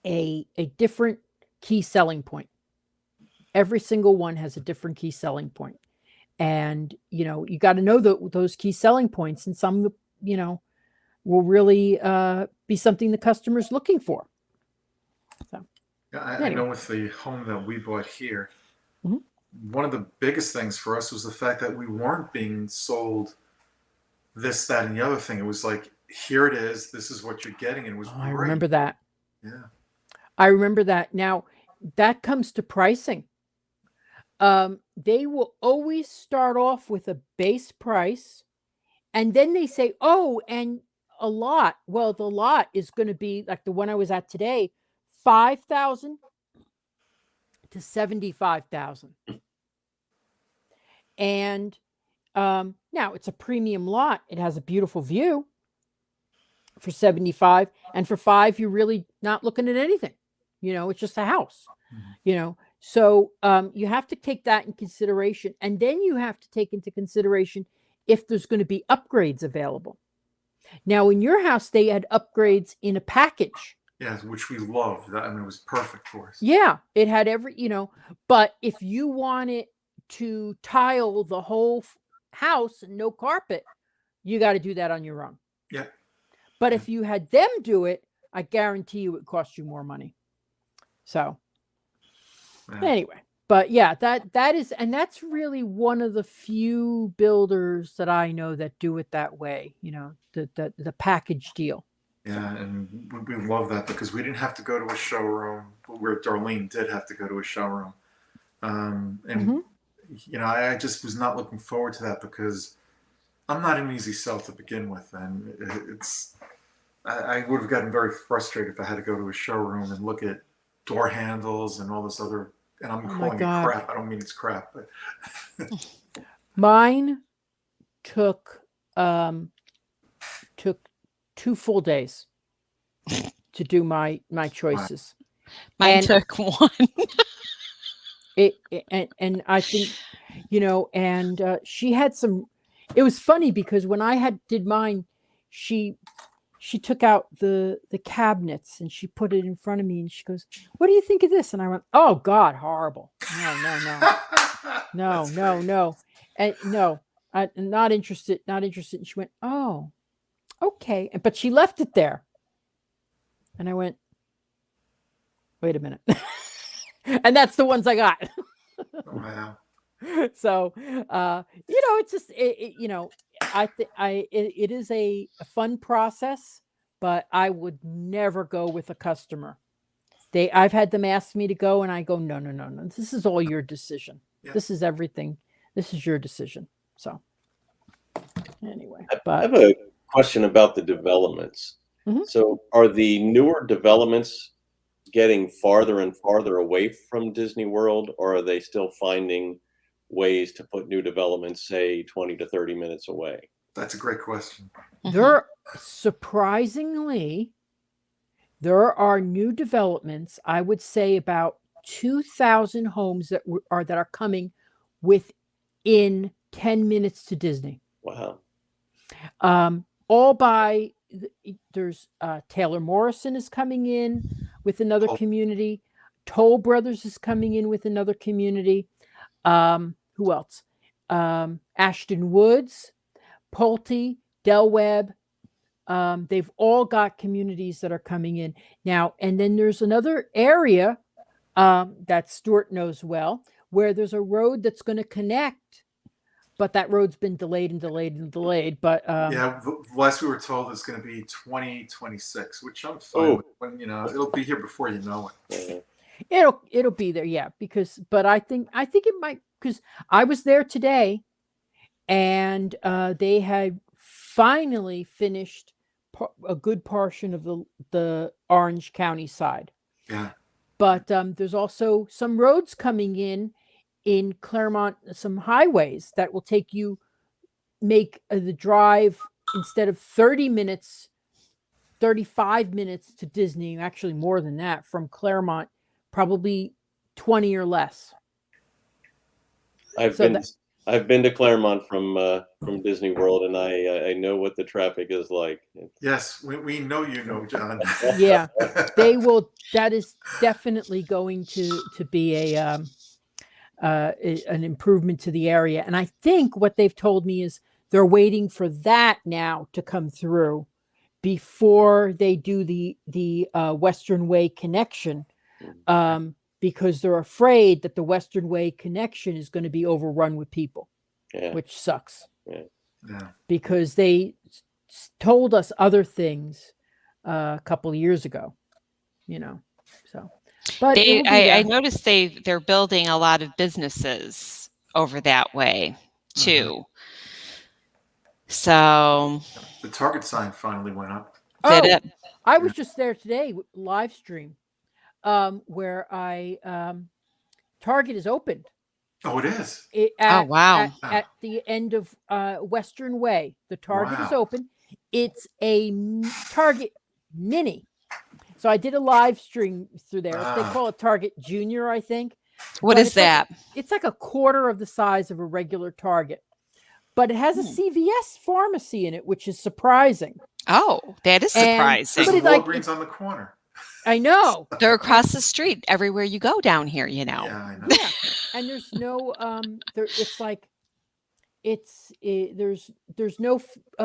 a different key selling point. Every single one has a different key selling point. And, you got to know those key selling points, and some, will really be something the customer's looking for. So, yeah, I know with the home that we bought here, one of the biggest things for us was the fact that we weren't being sold this, that, and the other thing. It was like, here it is. This is what you're getting. And it was great. I remember that. Yeah. I remember that. Now, that comes to pricing. They will always start off with a base price, and then they say, oh, and a lot. Well, the lot is going to be like the one I was at today, $5,000 to $75,000. And now it's a premium lot. It has a beautiful view for 75, and for 5, you're really not looking at anything. It's just a house. So you have to take that in consideration, and then you have to take into consideration if there's going to be upgrades available. Now, in your house, they had upgrades in a package. Yeah, which we loved. It was perfect for us. Yeah, it had but if you wanted to tile the whole house and no carpet, you got to do that on your own. Yeah. But if you had them do it, I guarantee you it would cost you more money. So anyway, but yeah, that is, and that's really one of the few builders that I know that do it that way, the package deal. Yeah, and we love that because we didn't have to go to a showroom, where Darlene did have to go to a showroom. I just was not looking forward to that because I'm not an easy sell to begin with. And I would have gotten very frustrated if I had to go to a showroom and look at door handles and all this other, and I'm calling it crap. I don't mean it's crap, but mine took 2 full days to do my choices. Mine took 1. And I think, and she had some. It was funny because when I did mine, she she took out the cabinets and she put it in front of me and she goes, "What do you think of this?" And I went, "Oh God, horrible. No, That's no, great. no." And no, I'm not interested, not interested. And she went, "Oh, okay." But she left it there. And I went, "Wait a minute." And that's the ones I got. Wow. So it's just it is a fun process, but I would never go with a customer. I've had them ask me to go and I go, no, no, no, no. This is all your decision. Yeah. This is everything. This is your decision. So anyway, I but have a question about the developments. Mhm. So are the newer developments getting farther and farther away from Disney World, or are they still finding ways to put new developments, say 20 to 30 minutes away? That's a great question. there surprisingly there are new developments. I would say about 2,000 homes that are coming within 10 minutes to Disney. Wow. All by there's Taylor Morrison is coming in with another Oh. community. Toll Brothers is coming in with another community. Who else? Ashton Woods, Pulte, Del Webb. They've all got communities that are coming in now. And then there's another area that Stuart knows well, where there's a road that's going to connect, but that road's been delayed and delayed and delayed. But Yeah, last we were told it's going to be 2026, which I'm fine with. When it'll be here before you know it. it'll be there, yeah. But I think it might, because I was there today, and they had finally finished a good portion of the Orange County side. Yeah. But there's also some roads coming in Claremont, some highways that will make the drive, instead of 30 minutes, 35 minutes to Disney, actually more than that, from Claremont, probably 20 or less. I've been to Claremont from Disney World, and I know what the traffic is like. Yes, we know you know, John. Yeah, they will. That is definitely going to be an improvement to the area. And I think what they've told me is they're waiting for that now to come through before they do the Western Way connection, because they're afraid that the Western Way connection is going to be overrun with people, which sucks. Yeah. Because they told us other things a couple of years ago, so. But I noticed they're building a lot of businesses over that way too. So the Target sign finally went up. Did it? I was just there today, live stream, where Target is opened. Oh, it is. Wow! At the end of Western Way, the Target is open. It's a Target Mini. So I did a live stream through there. They call it Target Junior, I think. What is that? It's like a quarter of the size of a regular Target, but it has a CVS pharmacy in it, which is surprising. Oh, that is surprising. There's a Walgreens on the corner. I know. They're across the street everywhere you go down here, Yeah, I know. Yeah. And there's no it's like there's no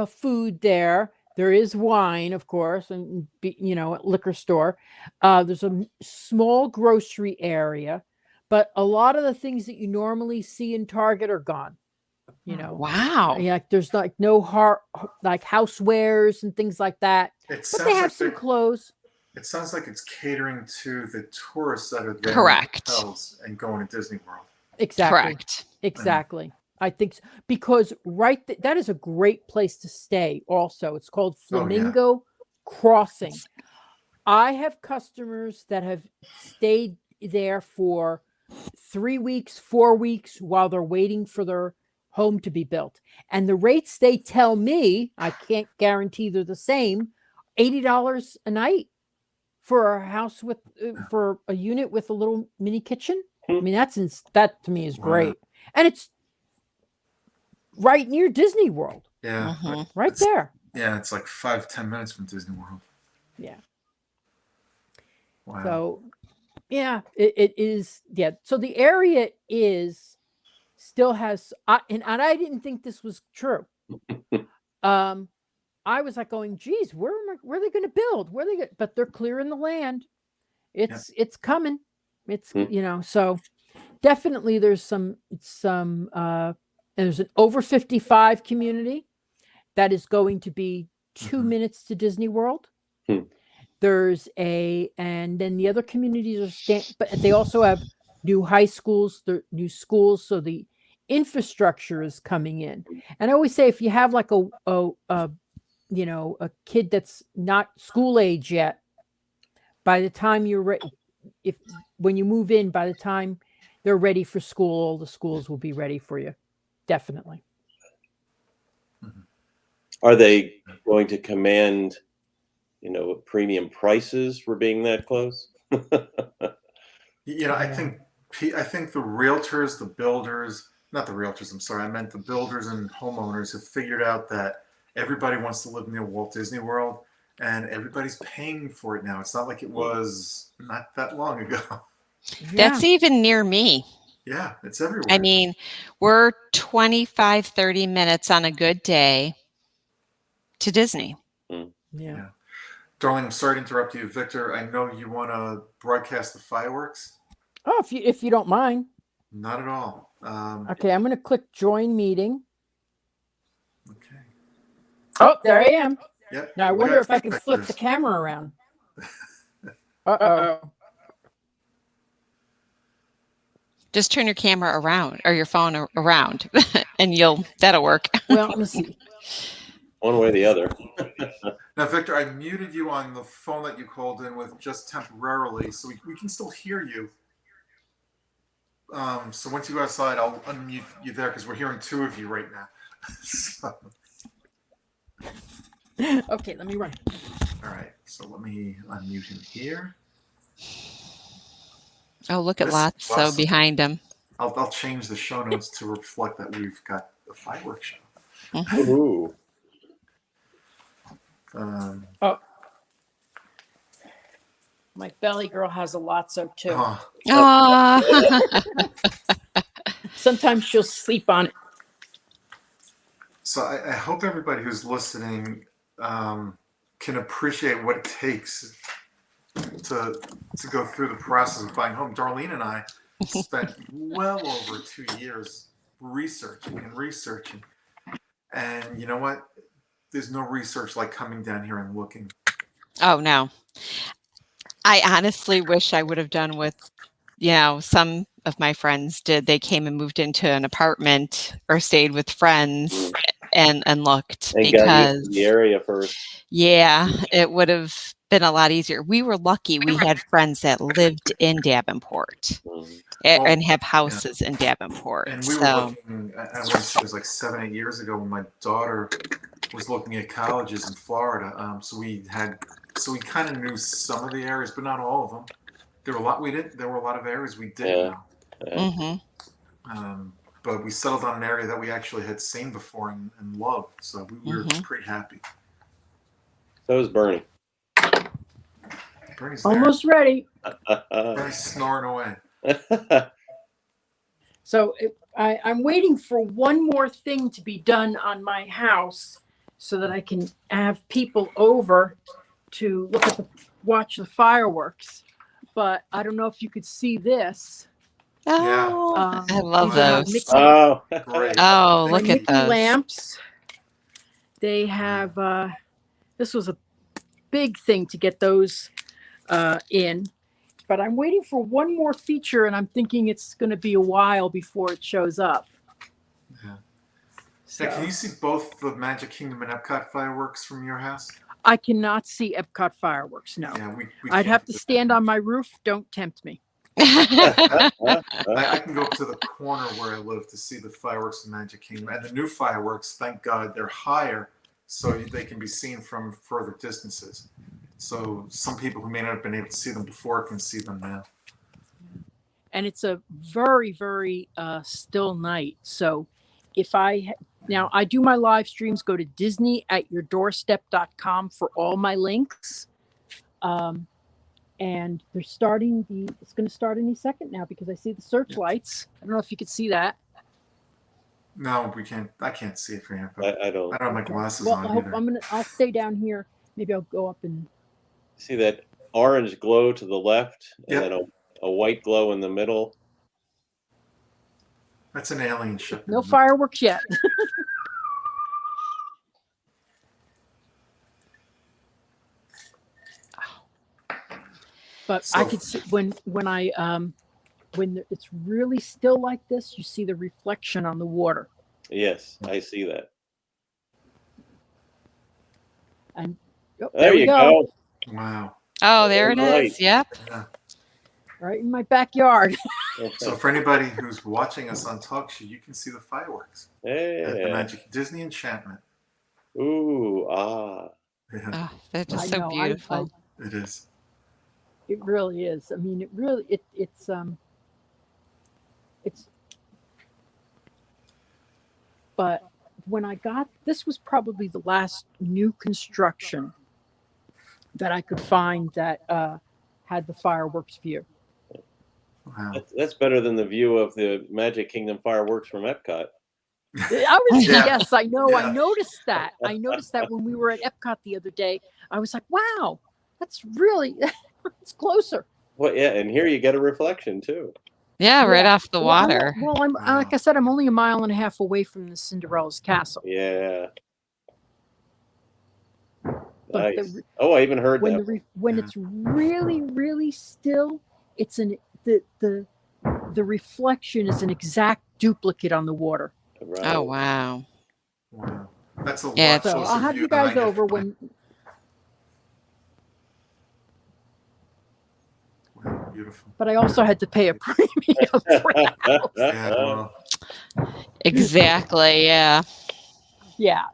food there. There is wine, of course, and a liquor store. There's a small grocery area, but a lot of the things that you normally see in Target are gone. Wow. Yeah, there's like no housewares and things like that. But they have some clothes. It sounds like it's catering to the tourists that are there. Correct. In hotels and going to Disney World. Exactly. Correct. Exactly. I think so, because that is a great place to stay. Also, it's called Flamingo Crossing. I have customers that have stayed there for 3 weeks, 4 weeks while they're waiting for their home to be built. And the rates they tell me, I can't guarantee they're the same, $80 a night for a house for a unit with a little mini kitchen. I mean, that to me is great. And it's right near Disney World. Yeah. Right there. Yeah, it's like 5-10 minutes from Disney World. Yeah. Wow. So, yeah, it is. Yeah. So the area is still has, and I didn't think this was true. I was like going, geez, where are they going to build? Where are they going? But they're clearing the land. It's coming. It's so definitely there's some there's an over 55 community that is going to be 2 minutes to Disney World. There's and then the other communities are but they also have new high schools, the new schools, so the infrastructure is coming in. And I always say if you have like a kid that's not school age yet, by the time you're ready, when you move in, by the time they're ready for school, all the schools will be ready for you. Definitely. Are they going to command, premium prices for being that close? I think the realtors, the builders, not the realtors, I'm sorry, I meant the builders and homeowners have figured out that everybody wants to live near Walt Disney World, and everybody's paying for it now. It's not like it was not that long ago. That's even near me. Yeah, it's everywhere. I mean, we're 25, 30 minutes on a good day to Disney. Yeah. Darling, I'm sorry to interrupt you. Victor, I know you want to broadcast the fireworks. Oh, if you don't mind. Not at all. Okay, I'm going to click join meeting. Okay. Oh, there I am. Yep. Now I wonder if I can flip the camera around. Uh-oh. Just turn your camera around or your phone around and that'll work. Well, let me see. One way or the other. Now, Victor, I muted you on the phone that you called in with just temporarily, so we can still hear you. So once you go outside, I'll unmute you there because we're hearing two of you right now. So. Okay, let me run. All right, so let me unmute him here. Oh, look at lots awesome. Behind him. I'll change the show notes to reflect that we've got the fireworks show. Ooh. My belly girl has a lotso too. Sometimes she'll sleep on it. So I hope everybody who's listening can appreciate what it takes to go through the process of buying a home. Darlene and I spent well over 2 years researching. And you know what? There's no research like coming down here and looking. Oh, no. I honestly wish I would have done what, some of my friends did. They came and moved into an apartment or stayed with friends and looked and because got used to the area first. Yeah, it would have been a lot easier. We were lucky. We had friends that lived in Davenport and have houses in Davenport. And we were looking, I want to say it was like 7-8 years ago when my daughter was looking at colleges in Florida. So we kind of knew some of the areas, but not all of them. There were a lot of areas we didn't know. Yeah. But we settled on an area that we actually had seen before and loved. So we were pretty happy. So is Bernie. Bernie's almost ready. Bernie's snoring away. So I'm waiting for one more thing to be done on my house so that I can have people over to watch the fireworks. But I don't know if you could see this. Oh, yeah. I love those. Great. Oh, look at those lamps. They have. This was a big thing to get those in, but I'm waiting for one more feature, and I'm thinking it's going to be a while before it shows up. Yeah. So, can you see both the Magic Kingdom and Epcot fireworks from your house? I cannot see Epcot fireworks. No, yeah, I'd have to stand on my roof. Don't tempt me. I can go up to the corner where I live to see the fireworks in Magic Kingdom, and the new fireworks. Thank God they're higher, so they can be seen from further distances. So some people who may not have been able to see them before can see them now. And it's a very, very still night. So if I Now, I do my live streams. Go to disney@yourdoorstep.com for all my links. And they're starting it's going to start any second now because I see the searchlights. I don't know if you could see that. No, we can't. I can't see it for you. But I don't I don't have my glasses Well, on either. I'll stay down here. Maybe I'll go up and. see that orange glow to the left and Yep. then a white glow in the middle. That's an alien ship. No fireworks yet. But I could see when it's really still like this, you see the reflection on the water. Yes, I see that. And There you go. Wow. Oh, there it Right. is. Yep. Yeah. right in my backyard. So for anybody who's watching us on Talkshoe, you can see the fireworks at the Yeah. Magic Disney Enchantment. Ooh, ah. Yeah, Oh, they're just I so know, beautiful. it is. It really is. I mean, it's but when I got this was probably the last new construction that I could find that had the fireworks view. Wow. That's better than the view of the Magic Kingdom fireworks from Epcot. Yeah. Yes, I know. Yeah. I noticed that. I noticed that when we were at Epcot the other day. I was like, wow, that's really it's closer. Well, yeah, and here you get a reflection too. Yeah, right Yeah. off the water. I'm like I said, I'm only a mile and a half away from the Cinderella's castle. Yeah. But Nice. I even heard when that. when Yeah. it's really, really still, it's the reflection is an exact duplicate on the water. Right. Oh, wow. Wow. That's a Yeah, lot So closer I'll have view you than I guys get over from when. Wow, beautiful. But I also had to pay a premium for the house. Yeah, well, Exactly. Yeah. Yeah.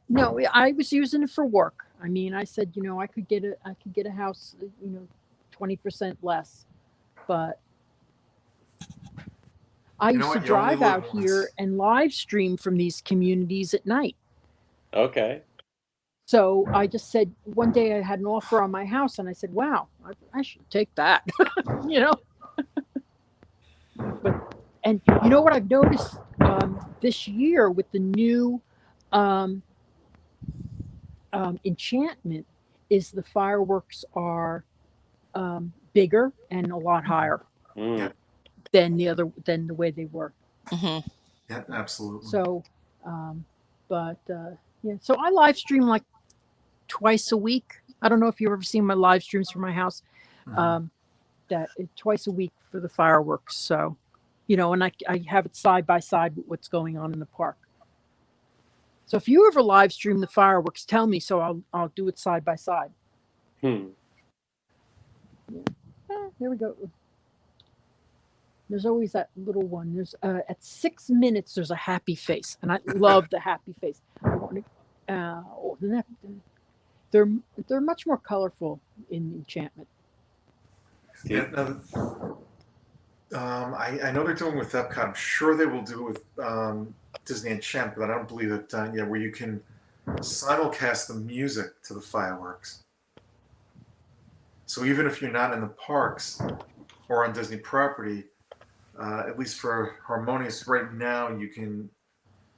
No, I was using it for work. I mean, I said, I could get a house, 20% less, but I You know used to what? You only drive live out once. here and live stream from these communities at night. Okay. So I just said one day I had an offer on my house, and I said, "Wow, I should take that," But you know what I've noticed this year with the new enchantment is the fireworks are bigger and a lot higher Mm. than the way they were. Hmm. yeah, absolutely. So, yeah. So I live stream like twice a week. I don't know if you've ever seen my live streams from my house. Mhm. Twice a week for the fireworks. So, and I have it side by side with what's going on in the park. So if you ever live stream the fireworks, tell me so I'll do it side by side. Hmm. There we go. There's always that little one. There's at 6 minutes there's a happy face, and I love the happy face. I want to. They're much more colorful in Enchantment. Yeah, I know they're doing with Epcot. I'm sure they will do it with Disney Enchantment, but I don't believe it done yet. Where you can simulcast the music to the fireworks. So even if you're not in the parks or on Disney property, at least for Harmonious right now, you can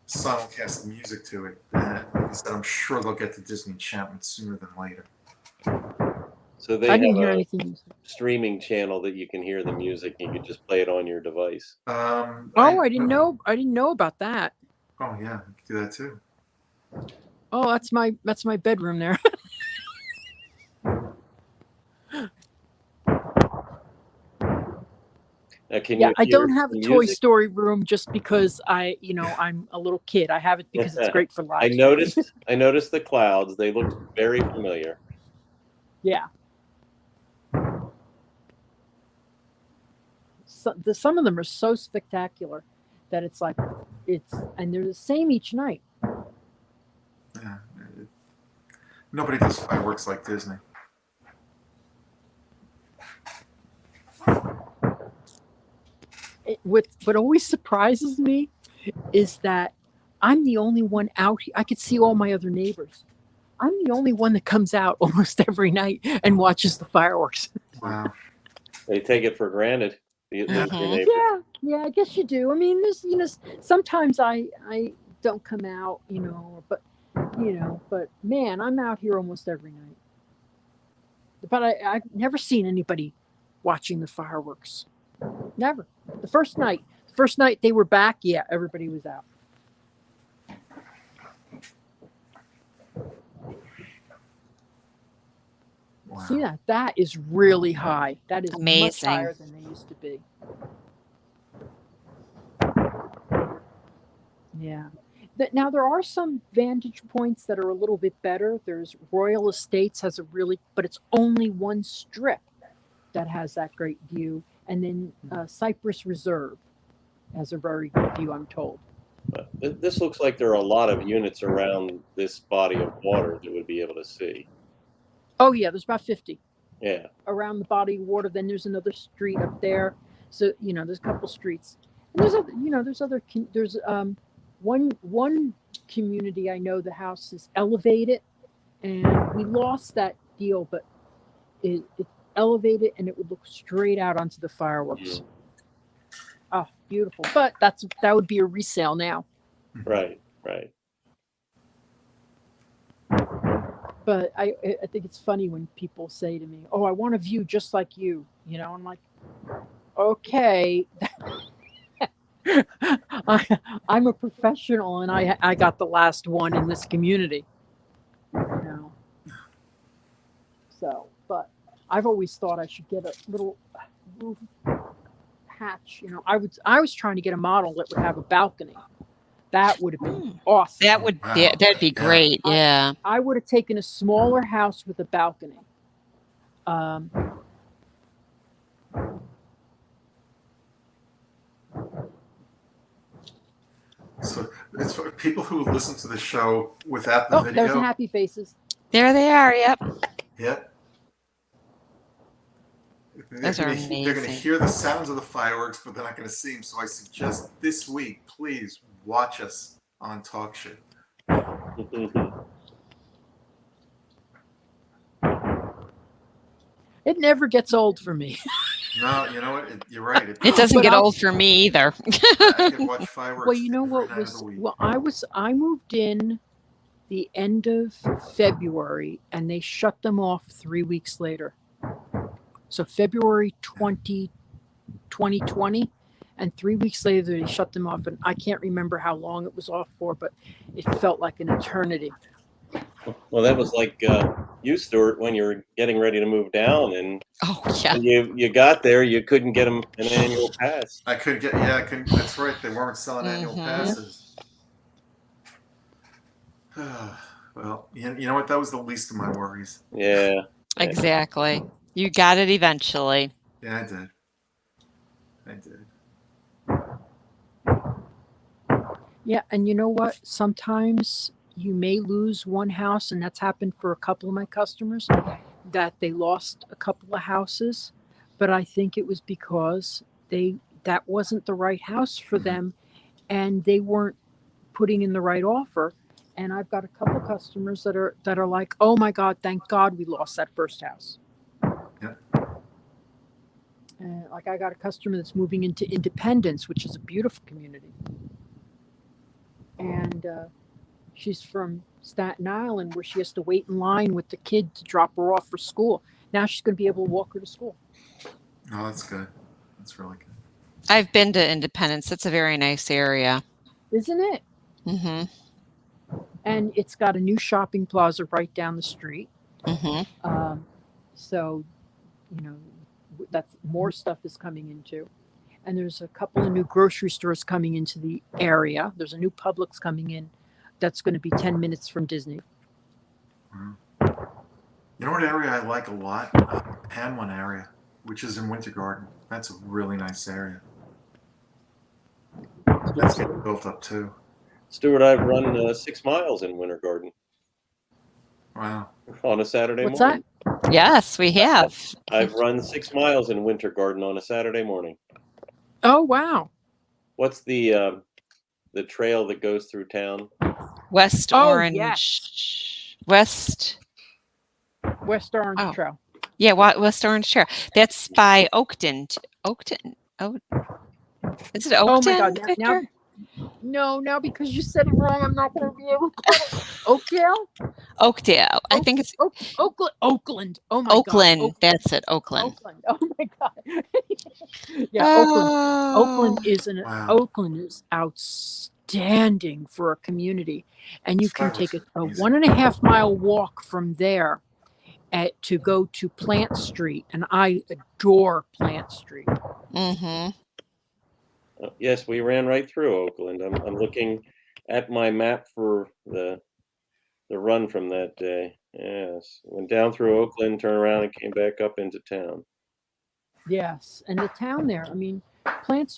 simulcast the music to it. And like I said, I'm sure they'll get to Disney Enchantment sooner than later. So they I didn't have hear a anything. You said. streaming channel that you can hear the music. You can just play it on your device. I didn't know. I didn't know about that. Oh yeah, you can do that too. Oh, that's my bedroom there. Now, can Yeah, you I hear don't have a the Toy music? Story room just because I'm a little kid. I have it because it's great for live. I noticed the clouds. They looked very familiar. Yeah. Some of them are so spectacular that and they're the same each night. Yeah. Nobody does fireworks like Disney. What always surprises me is that I'm the only one out here. I could see all my other neighbors. I'm the only one that comes out almost every night and watches the fireworks. Wow. They take it for granted. Your neighbors. Yeah, I guess you do. I mean, there's, sometimes I don't come out, but man, I'm out here almost every night. But I've never seen anybody watching the fireworks. Never. The first night they were back, yeah, everybody was out. Wow. See that? That is really high. That is much Amazing. higher than they used to be. Yeah. Now there are some vantage points that are a little bit better. There's Royal Estates has but it's only one strip that has that great view, and then Cypress Reserve has a very good view, I'm told. But this looks like there are a lot of units around this body of water that would be able to see. Oh yeah, there's about 50 Yeah. around the body of water. Then there's another street up there. So there's a couple streets. And there's one community I know the house is elevated, and we lost that deal, but it's elevated and it would look straight out onto the fireworks. Oh, beautiful! But that would be a resale now. Right. But I think it's funny when people say to me, "Oh, I want a view just like you." I'm like, okay. I'm a professional, and I got the last one in this community. So, but I've always thought I should get a little roof hatch. I was trying to get a model that would have a balcony. That would have been awesome. That'd be great. Yeah. I would have taken a smaller house with a balcony. So it's for people who listen to the show without the video. There's the happy faces. There they are. Yep. Yep. Those are amazing. They're going to hear the sounds of the fireworks, but they're not going to see them. So I suggest this week, please watch us on Talkshoe. It never gets old for me. No, you know what? You're right. It doesn't get old for me either. I can watch fireworks. Well, you know what was? Well, I moved in the end of February, and they shut them off 3 weeks later. So February 2020, and 3 weeks later they shut them off, and I can't remember how long it was off for, but it felt like an eternity. Well, that was like you, Stuart, when you were getting ready to move down, and you got there, you couldn't get them an annual pass. I couldn't. That's right. They weren't selling annual passes. Well, you know what? That was the least of my worries. Yeah. Exactly. You got it eventually. Yeah, I did. Yeah, and you know what? Sometimes you may lose one house, and that's happened for a couple of my customers, that they lost a couple of houses, but I think it was because that wasn't the right house for them, and they weren't putting in the right offer. And I've got a couple of customers that are like, "Oh my God, thank God we lost that first house." Yeah. Like I got a customer that's moving into Independence, which is a beautiful community, and she's from Staten Island, where she has to wait in line with the kid to drop her off for school. Now she's going to be able to walk her to school. Oh, that's good. That's really good. I've been to Independence. It's a very nice area. Isn't it? Mm-hmm. And it's got a new shopping plaza right down the street. Mm-hmm. So, that's more stuff is coming into. And there's a couple of new grocery stores coming into the area. There's a new Publix coming in that's going to be 10 minutes from Disney. Wow. You know what area I like a lot? Hamlin area, which is in Winter Garden. That's a really nice area. That's getting built up too. Stuart, I've run 6 miles in Winter Garden. Wow. On a Saturday What's morning. that? Yes, we have. I've run 6 miles in Winter Garden on a Saturday morning. Oh, wow. What's the the trail that goes through town? West Oh, Orange. yes. West. West Orange Oh. Trail. Yeah, West Orange Trail. That's by Oakton. Oakton. Oh, is it Oakton, Oh my God! Now, Victor? now because you said it wrong, I'm not going to be able to call it Oakdale. Oakdale. I think it's Oakland. Oh my Oakland. God. That's it. Oakland. Oakland. Oh my God. Yeah, Oakland. Oh. Wow. Oakland is outstanding for a community, and you can Fireworks take are a amazing. 1.5 mile walk from there to go to Plant Street, and I adore Plant Street. Mm-hmm. Yes, we ran right through Oakland. I'm looking at my map for the run from that day. Yes, went down through Oakland, turned around, and came back up into town. Yes, and the town there. I mean, Plant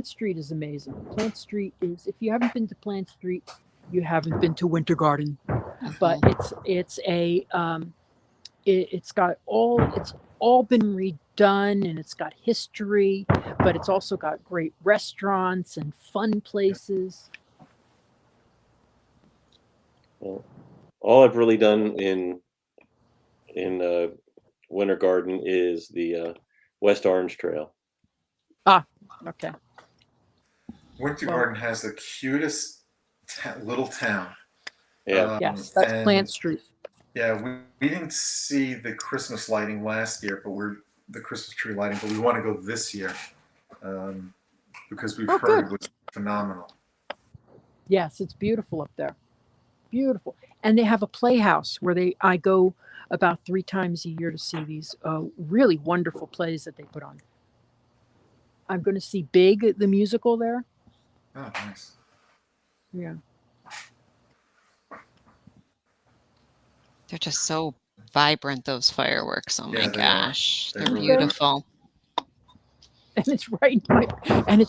Street is amazing. Plant Street is. If you haven't been to Plant Street, you haven't been to Winter Garden. But it's a it's all been redone, and it's got history, but it's also got great restaurants and fun places. Well, all I've really done in Winter Garden is the West Orange Trail. Okay. Winter Well- Garden has the cutest little town. Yeah. Yes, that's and Plant Street. Yeah, we didn't see the Christmas lighting last year, but the Christmas tree lighting, but we want to go this year because we've Oh, heard good. it was phenomenal. Yes, it's beautiful up there. Beautiful. And they have a playhouse where I go about 3 times a year to see these really wonderful plays that they put on. I'm going to see Big, the musical there. Oh, nice. Yeah. They're just so vibrant, those fireworks. Oh Yeah, my they are. gosh. They They're really are. beautiful. And it's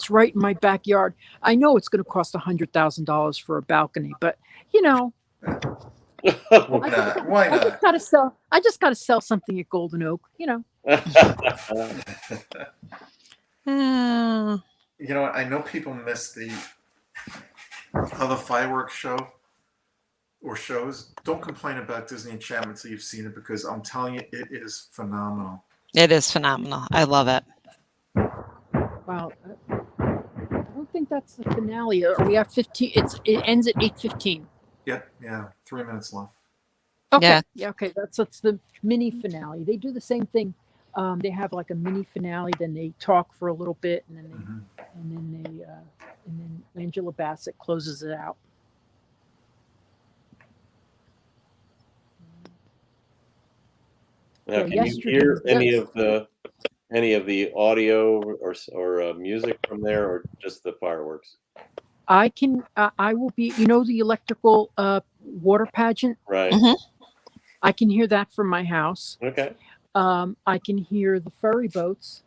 right in my backyard. I know it's going to cost $100,000 for a balcony, but you know, Why not? Why I not? just got to sell something at Golden Oak, you know. Oh. You know what? I know people miss the other fireworks show or shows. Don't complain about Disney Enchantment till you've seen it, because I'm telling you, it is phenomenal. It is phenomenal. I love it. Wow. I don't think that's the finale. Are we at 15? It ends at 8:15. Yep, yeah, 3 minutes left. Okay. Yeah. Okay. That's the mini finale. They do the same thing. They have like a mini finale, then they talk for a little bit, and then and then Angela Bassett closes it out. Now, Yeah, can you yesterday- hear yes. any of the audio or music from there, or just the fireworks? I can. I will be. You know the electrical water pageant. Right. Mhm. I can hear that from my house. Okay. I can hear the ferry boats.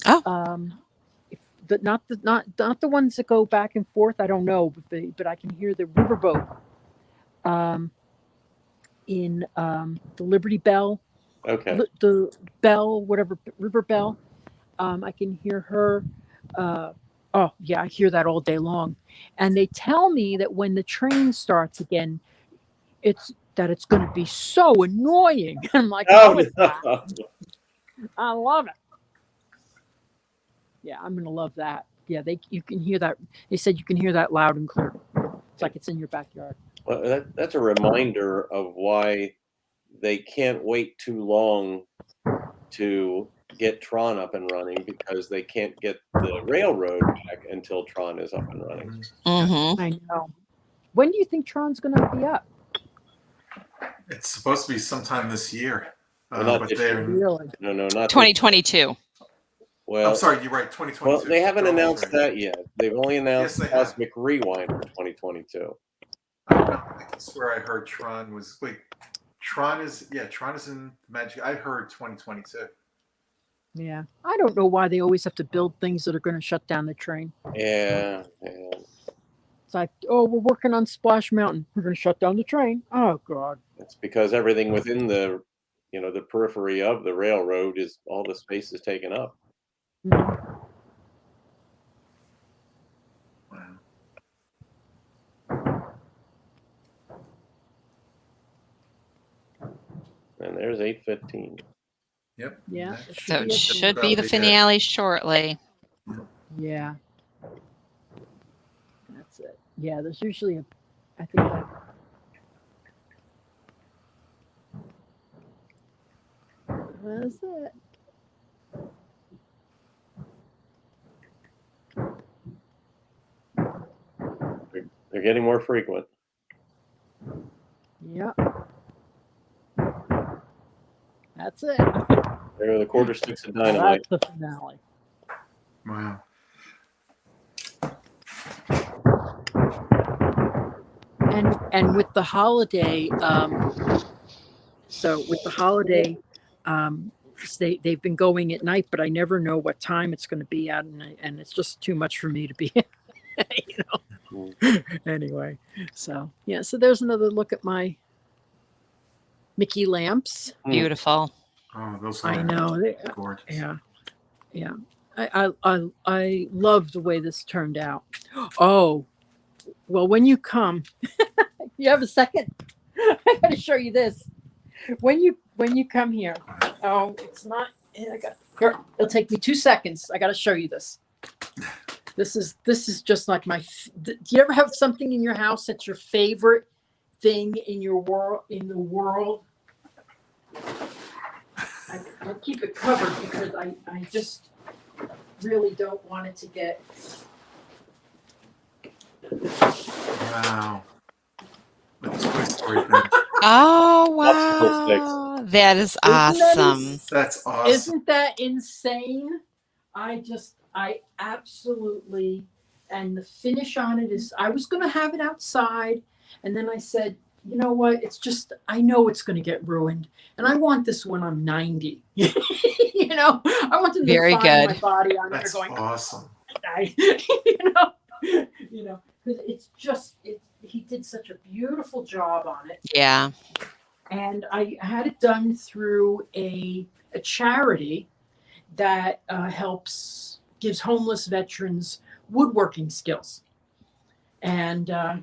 Oh. Not the ones that go back and forth. I don't know, but I can hear the riverboat. In the Liberty Bell. Okay. The bell, whatever, River Bell. I can hear her. Oh yeah, I hear that all day long. And they tell me that when the train starts again, it's going to be so annoying. I'm like, Oh, it's not. no. I love it. Yeah, I'm gonna love that. Yeah, you can hear that. They said you can hear that loud and clear. It's like it's in your backyard. Well, that's a reminder of why they can't wait too long to get Tron up and running, because they can't get the railroad back until Tron is up and running. Mm-hmm. I know. When do you think Tron's gonna be up? It's supposed to be sometime this year, Well, not but this they're. year. Really? No, not 2022. Well, I'm sorry, you're right. 2022. well, they haven't They're almost announced ready. that yet. They've only announced Yes, they have. Cosmic Rewind for 2022. I don't know. I swear I heard Tron was Tron is in Magic. I heard 2022. Yeah. I don't know why they always have to build things that are going to shut down the train. Yeah. It's like, oh, we're working on Splash Mountain. We're going to shut down the train. Oh God. It's because everything within the periphery of the railroad is all the space is taken up. Mhm. Wow. And there's 8:15. Yep. Yeah, that it So it be just should about be the it. finale shortly. Yeah. That's it. Yeah, there's usually I think that. That's it. They're getting more frequent. Yep. That's it. They're the quarter sticks of Now dynamite. that's the finale. Wow. And with the holiday, they've been going at night, but I never know what time it's going to be at, and it's just too much for me to be, Anyway, so yeah, so there's another look at my Mickey lamps. Beautiful. Oh, those I are know. gorgeous. Yeah. I love the way this turned out. Oh, well, when you come, you have a second. I got to show you this. When you come here, oh, it's not. Here, it'll take me 2 seconds. I got to show you this. This is just like my. Do you ever have something in your house that's your favorite thing in your world in the world? I keep it covered because I just really don't want it to get. Wow. The Toy Story thing. Oh, Popsicle sticks. wow. That is Isn't that awesome. That's awesome. Isn't that insane? I absolutely, and the finish on it is, I was going to have it outside. And then I said, you know what? It's just, I know it's going to get ruined. And I want this when I'm 90. I want them Very to find good. my body on That's there going, awesome. because it's just, he did such a beautiful job on it. Yeah. And I had it done through a charity that gives homeless veterans woodworking skills. And I'm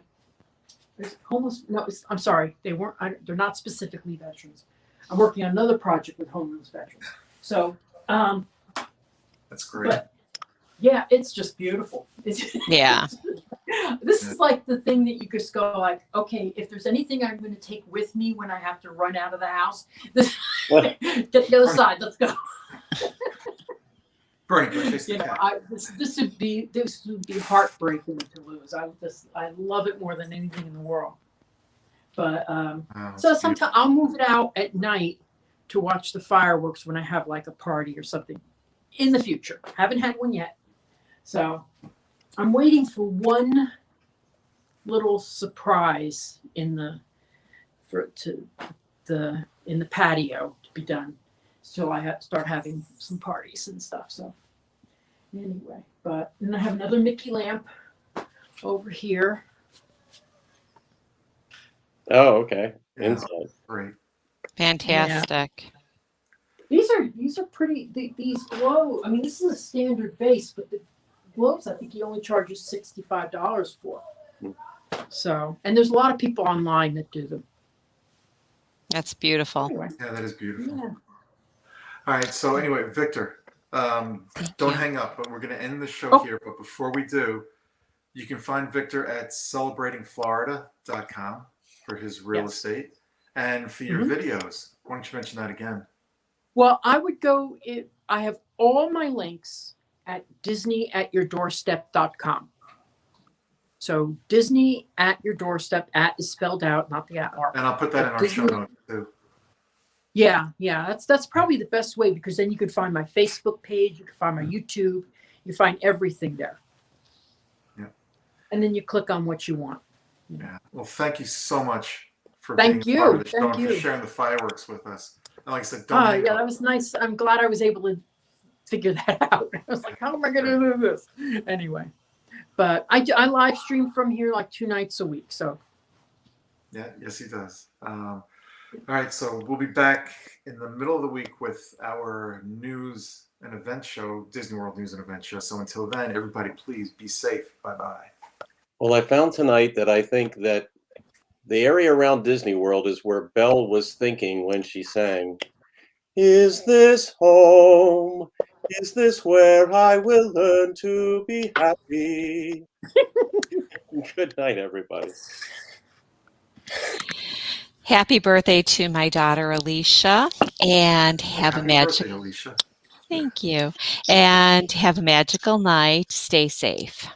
sorry, they're not specifically veterans. I'm working on another project with homeless veterans. So, That's great. but yeah, it's just beautiful. Yeah. This is like the thing that you just go like, okay, if there's anything I'm going to take with me when I have to run out of the house, get the other side. Let's go. Bernie, go chase the cat. This would be heartbreaking to lose. I love it more than anything in the world. But so sometimes I'll move it out at night to watch the fireworks when I have like a party or something in the future. Haven't had one yet, so I'm waiting for one little surprise in the patio to be done. So I start having some parties and stuff. So anyway, but then I have another Mickey lamp over here. Oh, okay. Yeah. Inside. Great. Fantastic. These are pretty. These glow. I mean, this is a standard base, but the globes I think he only charges $65 for. So, and there's a lot of people online that do them. That's beautiful. Anyway, Yeah, that is beautiful. yeah. All right. So anyway, Victor, don't you. hang up, but we're going to end the show Oh. here. But before we do, you can find Victor at celebratingflorida.com for his real estate and for your videos. Why don't you mention that again? Well, I would go. I have all my links at disneyatyourdoorstep.com. So Disney at your doorstep. At is spelled out, not the at. And I'll put that in our show notes too. Yeah. That's probably the best way, because then you can find my Facebook page, you can find my YouTube, you find everything there. Yeah. And then you click on what you want. Yeah. Well, thank you so much for Thank being a part of you. the show Thank and for you. sharing the fireworks with us. And like I said, don't hang Yeah, up. that was nice. I'm glad I was able to figure that out. I was like, how am I going to do this? Anyway, but I live stream from here like 2 nights a week. So Yeah, yes, he does. All right, so we'll be back in the middle of the week with our news and event show, Disney World News and Event Show. So until then, everybody, please be safe. Bye-bye. Well, I found tonight that I think that The area around Disney World is where Belle was thinking when she sang, "Is this home? Is this where I will learn to be happy?" Good night, everybody. Happy birthday to my daughter Alicia, and have a Happy birthday, magic. Alicia. Thank you, and have a magical night. Stay safe.